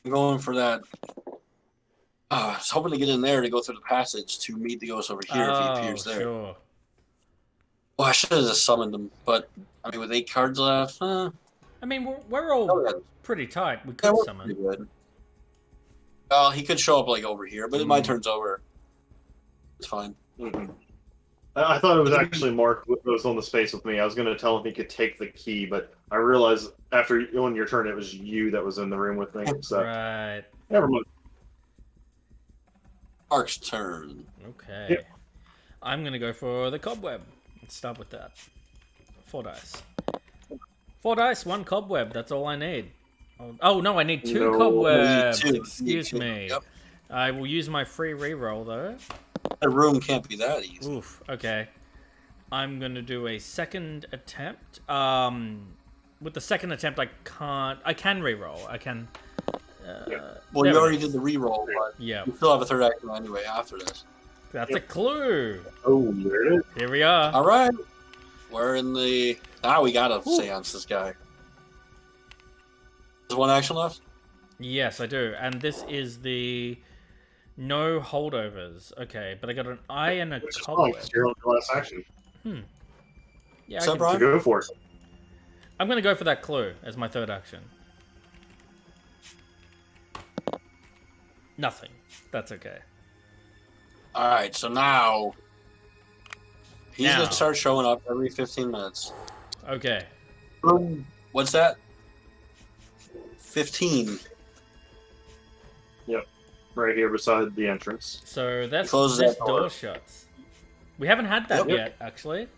I'm going for that. I was hoping to get in there to go through the passage to meet the ghost over here if he appears there. Sure. Well, I should have just summoned him, but I mean, with 8 cards left, I mean, we're all pretty tight. We could summon. Pretty good. Well, he could show up like over here, but my turn's over. It's fine. I thought it was actually Mark that was on the space with me. I was going to tell him he could take the key, but I realized after on your turn, it was you that was in the room with me. So Right. never mind. Mark's turn. Okay. Yep. I'm going to go for the cobweb. Let's start with that. 4 dice. 4 dice, 1 cobweb. That's all I need. Oh no, I need 2 cobwebs. Excuse me. Yep. I will use my free reroll though. The room can't be that easy. Oof. Okay. I'm gonna do a second attempt. With the second attempt, I can reroll. I can. Well, you already did the reroll, but you still have a third action anyway after this. That's a clue. Oh, there it is. Here we are. All right. We're in the... Now we gotta seance this guy. There's 1 action left? Yes, I do. And this is the no holdovers. Okay, but I got an eye and a cobweb. You're on the last action. Yeah, So, Brian? Go for it. I'm going to go for that clue as my third action. Nothing. That's okay. All right, so now... He's going to start showing up every 15 minutes. Okay. What's that? 15. Yep. Right here beside the entrance. So that's this door shuts. We haven't had that yet, actually.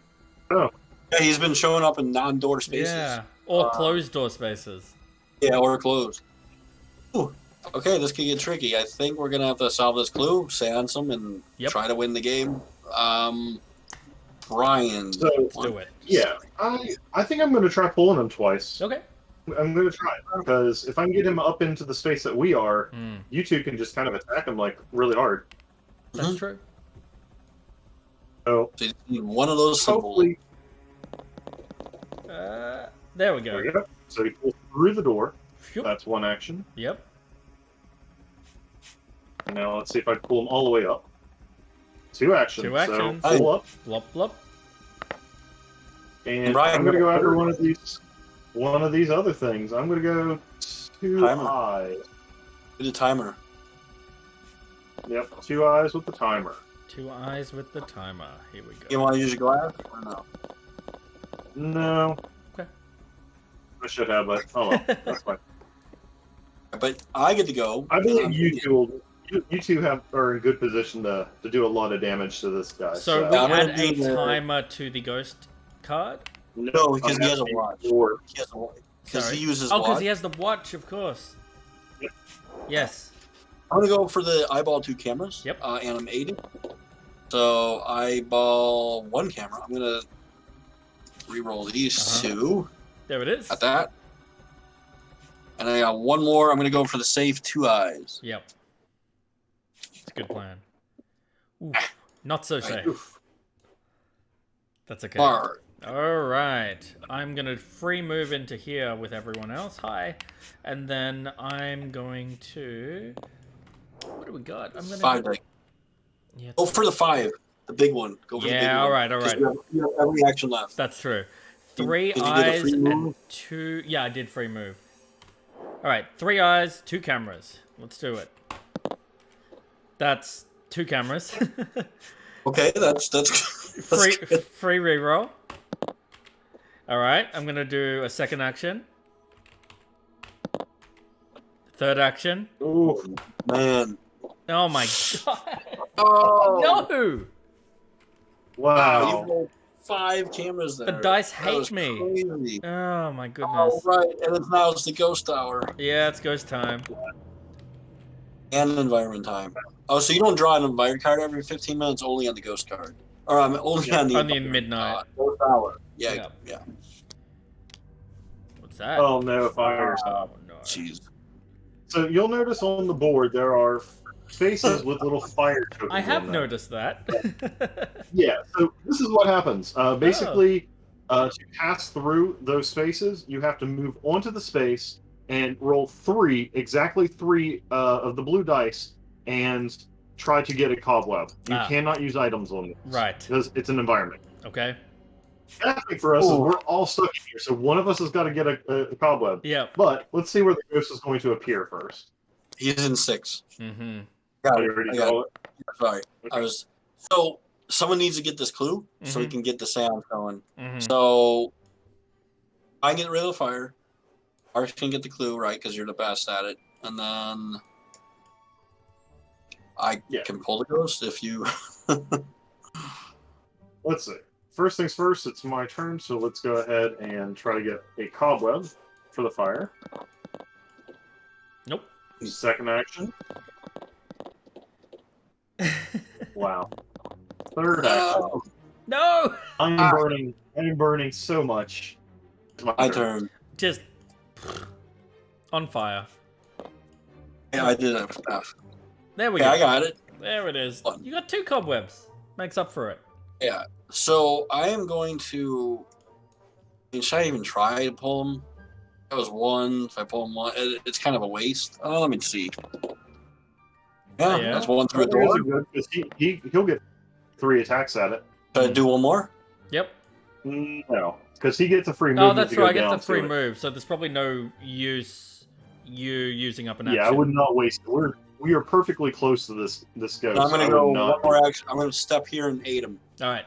Oh. Yeah, he's been showing up in non-door spaces. Yeah, or closed door spaces. Yeah, or closed. Ooh. Okay, this could get tricky. I think we're going to have to solve this clue, seance him, and try to win the game. Brian. So, let's do it. Yeah, I think I'm going to try pulling him twice. Okay. I'm going to try it, because if I can get him up into the space that we are, you two can just kind of attack him like really hard. That's true. So you need one of those symbols. There we go. There we go. So he pulls through the door. Yep. That's 1 action. Yep. And now let's see if I can pull him all the way up. 2 actions. 2 actions. So pull up. Blop, blop. And I'm going to go after one of these other things. I'm going to go 2 eyes. Do the timer. Yep, 2 eyes with the timer. 2 eyes with the timer. Here we go. You want to use your glass or no? No. Okay. I should have, but oh well, that's fine. But I get to go. I believe you two are in good position to do a lot of damage to this guy. So we add a timer to the ghost card? No, because he has a watch. Because he uses watch. Oh, because he has the watch, of course. Yep. Yes. I'm going to go for the eyeball 2 cameras. Yep. And I'm 80. So eyeball 1 camera. I'm going to re-roll these 2. There it is. Got that. And I got 1 more. I'm going to go for the safe 2 eyes. Yep. It's a good plan. Oof. Not so safe. Oof. That's okay. Bar. Alright. I'm going to free move into here with everyone else. Hi. And then I'm going to... What do we got? I'm going to... 5 dice. Yeah, go for the 5. The big one. Go for the big one. Alright. You have every action left. That's true. 3 eyes and 2... Yeah, I did free move. Alright, 3 eyes, 2 cameras. Let's do it. That's 2 cameras. Okay, that's free reroll. Alright, I'm gonna do a second action. Third action. Oh man. Oh my god. Oh no! Wow. You rolled 5 cameras there. The dice hate me. Crazy. Oh my goodness. Oh right, and now it's the ghost hour. Yeah, it's ghost time. And environment time. Oh, so you don't draw an environment card every 15 minutes, only on the ghost card. Or only on the midnight. Ghost hour. Yeah. What's that? Oh no, fires. Oh no. Jeez. So you'll notice on the board there are spaces with little fire tokens. I have noticed that. Yeah, so this is what happens. Basically, to pass through those spaces, you have to move onto the space and roll exactly three of the blue dice, and try to get a cobweb. You cannot use items on this. Right. Because it's an environment. Okay. The thing for us is we're all stuck in here, so one of us has got to get a cobweb. Yeah. But let's see where the ghost is going to appear first. He's in 6. Mm-hmm. Got it. Sorry. Okay. So someone needs to get this clue so we can get the sound going. So I get rid of the fire. Mark can get the clue, right, because you're the best at it. And then I can pull the ghost if you... Let's see. First things first, it's my turn, so let's go ahead and try to get a cobweb for the fire. Nope. Second action. Wow. Third action. No! I'm burning so much. It's my turn. Just on fire. Yeah, I did have enough. There we go. I got it. There it is. You got 2 cobwebs. Makes up for it. Yeah. So I am going to... should I even try to pull him? That was 1. If I pull him 1, it's kind of a waste. Oh, let me see. Yeah, that's 1 through a door. He'll get 3 attacks at it. Should I do 1 more? Yep. No, because he gets a free move. Oh, that's right. I get the free move, so there's probably no use you using up an action. Yeah, I would not waste it. We are perfectly close to this ghost. So I'm going to go 1 more action. I'm going to step here and aid him. All right.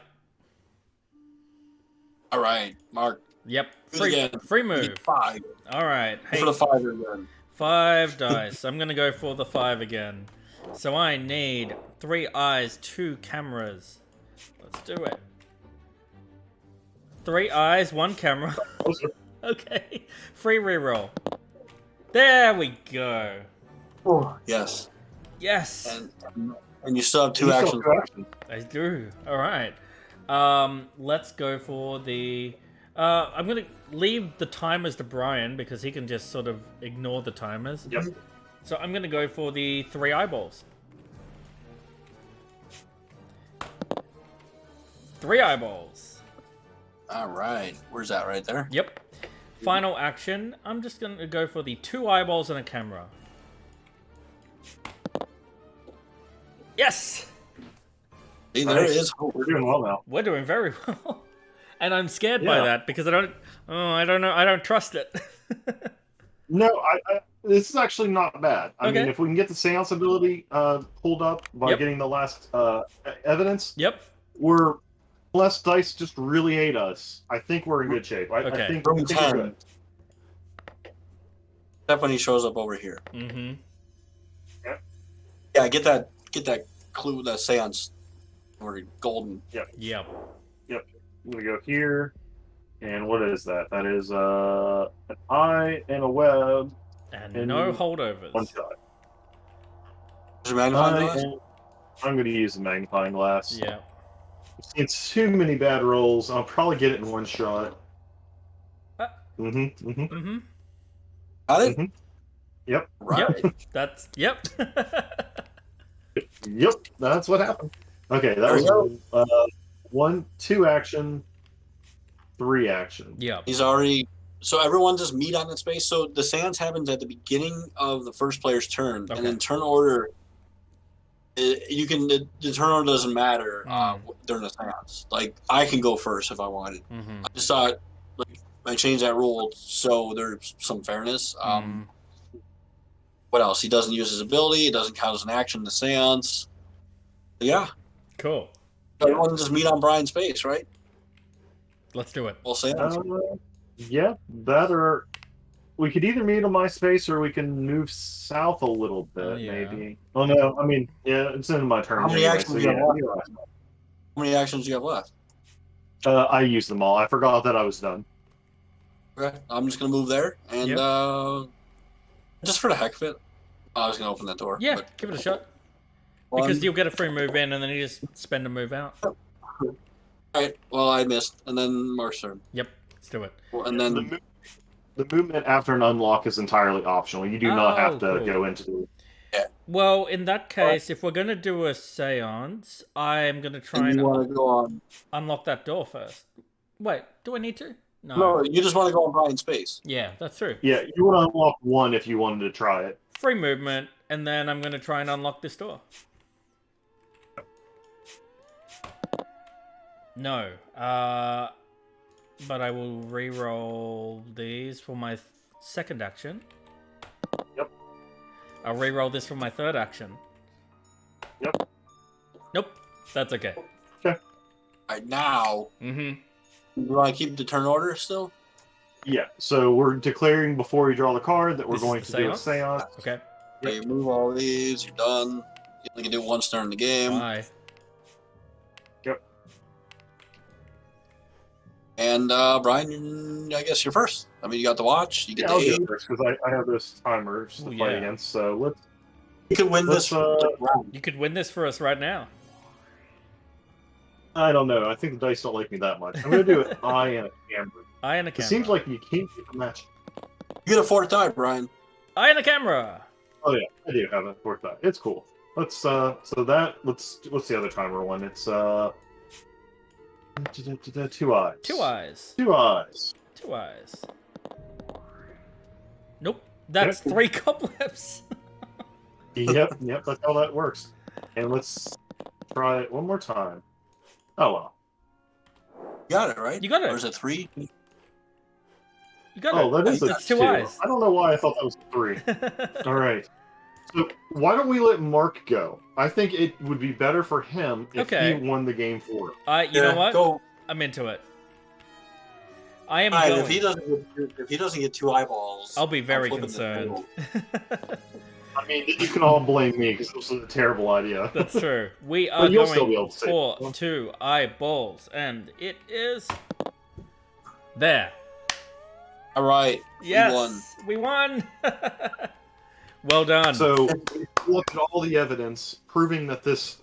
All right, Mark. Yep. Free move. 5. All right. Hey, for the 5 again. 5 dice. I'm going to go for the 5 again. So I need 3 eyes, 2 cameras. Let's do it. 3 eyes, 1 camera. Okay. Free reroll. There we go. Oh, yes. Yes. And you still have 2 actions. I do. All right. Let's go for the... I'm going to leave the timers to Brian because he can just sort of ignore the timers. Yep. So I'm going to go for the 3 eyeballs. 3 eyeballs. All right. Where's that? Right there? Yep. Final action. I'm just going to go for the 2 eyeballs and a camera. Yes! See, there it is. We're doing well now. We're doing very well. And I'm scared by that because I don't know. I don't trust it. No, this is actually not bad. I mean, if we can get the seance ability pulled up by getting the last evidence, we're unless dice just really hate us. I think we're in good shape. I think we're good. Except when he shows up over here. Mm-hmm. Yeah, get that clue, that seance, or golden. Yep. Yep. Yep. I'm gonna go here, and what is that? That is an eye and a web, and no holdovers. One shot. Is it magnifying glass? I'm gonna use the magnifying glass. Yeah. I've seen too many bad rolls. I'll probably get it in one shot. Got it. Yep. Right. Yep. That's Yep. That's what happened. Okay, that was 2 action, 3 action. Yeah. He's already. So everyone just meet on that space. So the seance happens at the beginning of the first player's turn, and in turn order, the turn order doesn't matter during the seance. Like I can go first if I wanted. I just thought I changed that rule so there's some fairness. What else? He doesn't use his ability. It doesn't count as an action in the seance. But yeah. Cool. Everyone just meet on Brian's space, right? Let's do it. We'll seance. Yeah, that or we could either meet on my space or we can move south a little bit, maybe. Oh no, I mean, yeah, it's in my turn. How many actions do you have left? How many actions do you have left? I used them all. I forgot that I was done. Okay, I'm just gonna move there, and just for the heck of it, I was gonna open that door. Yeah, give it a shot. Because you'll get a free move in, and then you just spend a move out. All right. Well, I missed, and then Mark's turn. Yep. Let's do it. Well, and then the movement after an unlock is entirely optional. You do not have to go into the. Yeah. Well, in that case, if we're gonna do a seance, I'm gonna try and want to go on. Unlock that door first. Wait, do I need to? No, you just want to go on Brian's space. Yeah, that's true. Yeah, you want to unlock one if you wanted to try it. Free movement, and then I'm gonna try and unlock this door. No. But I will re-roll these for my second action. Yep. I'll re-roll this for my third action. Yep. Nope. That's okay. Okay. All right, now. You want to keep the turn order still? Yeah. So we're declaring before you draw the card that we're going to do a seance. Okay. Okay, you move all these. You're done. You only can do one turn in the game. Bye. Yep. And Brian, I guess you're first. I mean, you got the watch. You get the I'll aid. go first because I have this timer to fight against. So let's. You could win this. You could win this for us right now. I don't know. I think the dice don't like me that much. I'm going to do an eye and a camera. Eye and a camera. It seems like you can't keep a match. You get a 4th die, Brian. Eye and a camera. Oh yeah, I do have a 4th die. It's cool. Let's so that what's the other timer one? It's 2 eyes. 2 eyes. 2 eyes. 2 eyes. Nope. That's 3 cobwebs. Yep, that's how that works. And let's try it one more time. Oh well. You got it, right? You got it. Or is it 3? You got it. That is a 2 eyes. I don't know why I thought that was 3. All right. So why don't we let Mark go? I think it would be better for him if he won the game for it. You know what? Go. I'm into it. I am going. If he doesn't get 2 eyeballs, I'll be very concerned. I mean, you can all blame me because this was a terrible idea. That's true. We are going for 2 eyeballs, and it is there. All right. Yes, we won. Well done. So, look at all the evidence proving that this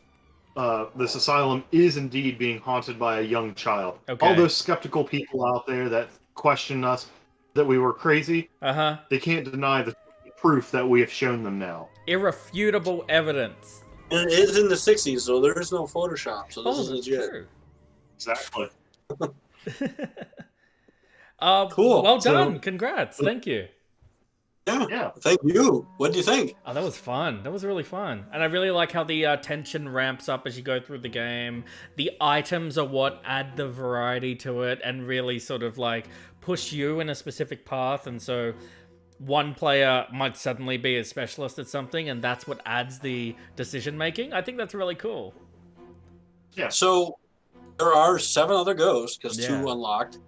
asylum is indeed being haunted by a young child. Okay. All those skeptical people out there that question us that we were crazy, they can't deny the proof that we have shown them now. Irrefutable evidence. And it is in the 60s, so there is no Photoshop, so this is legit. True. Exactly. Cool. Well done. Congrats. Thank you. Yeah. Thank you. What do you think? Oh, that was fun. That was really fun. And I really like how the tension ramps up as you go through the game. The items are what add the variety to it and really sort of like push you in a specific path. And so one player might suddenly be a specialist at something, and that's what adds the decision making. I think that's really cool. Yeah. So there are 7 other ghosts because 2 unlocked.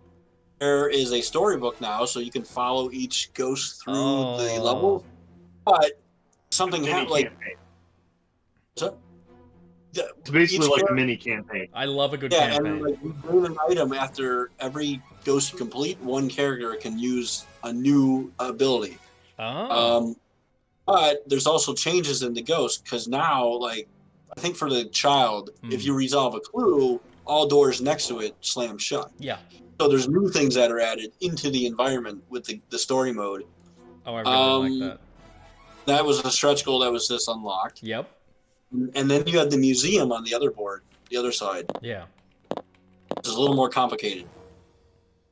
There is a storybook now, so you can follow each ghost through the Oh. level. But something happened. Like, campaign. so, It's basically each like a character- mini campaign. I love a good yeah, campaign. and like you gain an item after every ghost you complete. One character can use a new ability. Oh. But there's also changes in the ghost because now, like, I think for the child, if you resolve a clue, all doors next to it slam shut. Yeah. So there's new things that are added into the environment with the story mode. Oh, I really like that. That was a stretch goal that was just unlocked. Yep. And then you have the museum on the other board, the other side. Yeah. It's a little more complicated.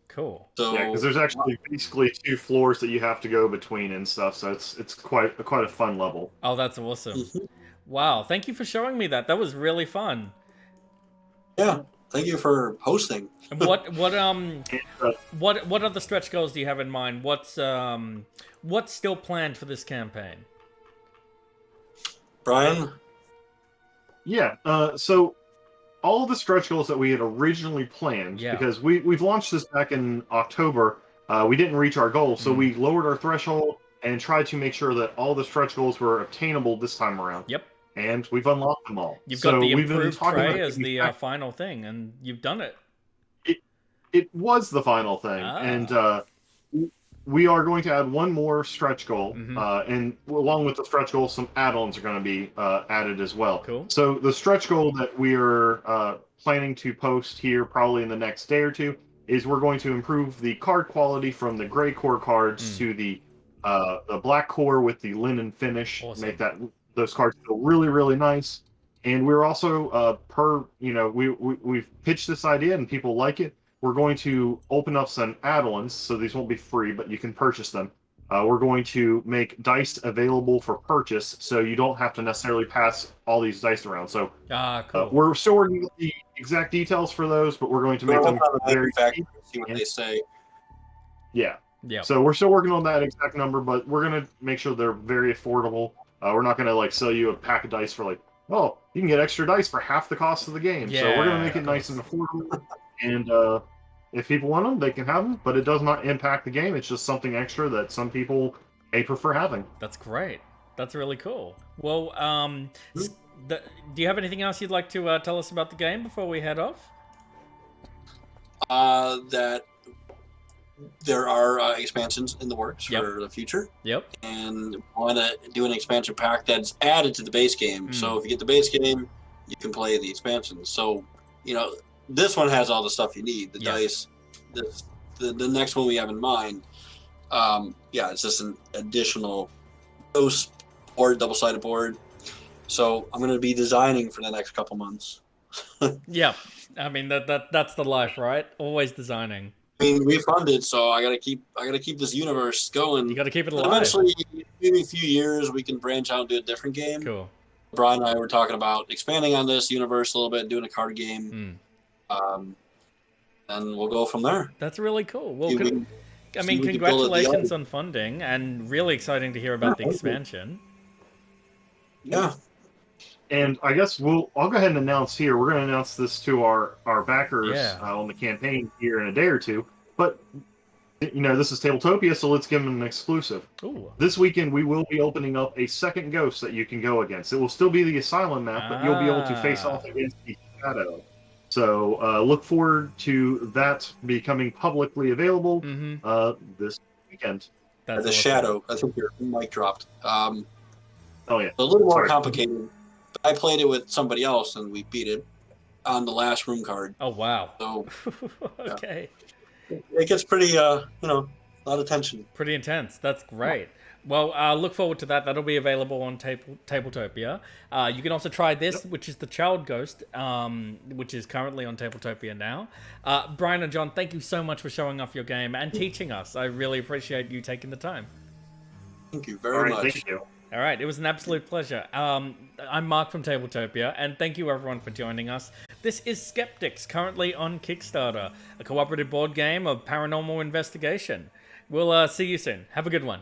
Cool. So, yeah, because there's actually basically 2 floors that you have to go between and stuff, so it's quite a fun level. Oh, that's awesome. Wow, thank you for showing me that. That was really fun. Yeah, thank you for hosting. What other stretch goals do you have in mind? What's still planned for this campaign? Brian? Yeah, so all of the stretch goals that we had originally planned, because we've launched this back in October, we didn't reach our goal, so we lowered our threshold and tried to make sure that all the stretch goals were obtainable this time around. Yep. And we've unlocked them all. You've got the improved tray as the final thing, and you've done it. It was the final thing, and we are going to add one more stretch goal, and along with the stretch goal, some add-ons are going to be added as well. Cool. So the stretch goal that we're planning to post here probably in the next day or two is we're going to improve the card quality from the gray core cards to the black core with the linen finish. Awesome. Make those cards feel really, really nice. And we're also we've pitched this idea and people like it. We're going to open up some add-ons, so these won't be free, but you can purchase them. We're going to make dice available for purchase, so you don't have to necessarily pass all these dice around. So cool. we're still working with the exact details for those, but we're going to make them very see what they say. Yeah. Yeah. So we're still working on that exact number, but we're going to make sure they're very affordable. We're not going to like sell you a pack of dice for like, oh, you can get extra dice for half the cost of the game. So we're going to make it nice and affordable. And if people want them, they can have them, but it does not impact the game. It's just something extra that some people may prefer having. That's great. That's really cool. Well, do you have anything else you'd like to tell us about the game before we head off? That there are expansions in the works for the future. Yep. And want to do an expansion pack that's added to the base game. So if you get the base game, you can play the expansions. So, this one has all the stuff you need. The dice. The next one we have in mind, it's just an additional ghost board, double-sided board. So I'm going to be designing for the next couple months. Yeah, I mean that's the life, right? Always designing. I mean, we funded, so I gotta keep this universe going. You gotta keep it alive. Eventually, maybe a few years, we can branch out and do a different game. Cool. Brian and I were talking about expanding on this universe a little bit, doing a card game, and we'll go from there. That's really cool. Well, congratulations on funding, and really exciting to hear about the expansion. Yeah. And I guess I'll go ahead and announce here. We're going to announce this to our backers on the campaign here in a day or two. But this is Tabletopia, so let's give them an exclusive. Ooh. This weekend we will be opening up a second ghost that you can go against. It will still be the Asylum map, but you'll be able to face off against the Shadow. So look forward to that becoming publicly available this weekend. That's the Shadow. I think your mic dropped. Oh yeah, a little more complicated. I played it with somebody else and we beat it on the last room card. Oh wow! So okay, it gets pretty a lot of tension. Pretty intense. That's great. Well, look forward to that. That'll be available on Tabletopia. You can also try this, which is the Child Ghost, which is currently on Tabletopia now. Brian and John, thank you so much for showing off your game and teaching us. I really appreciate you taking the time. Thank you very much. Thank you. All right, it was an absolute pleasure. I'm Mark from Tabletopia, and thank you everyone for joining us. This is Skeptics, currently on Kickstarter, a cooperative board game of paranormal investigation. We'll see you soon. Have a good one.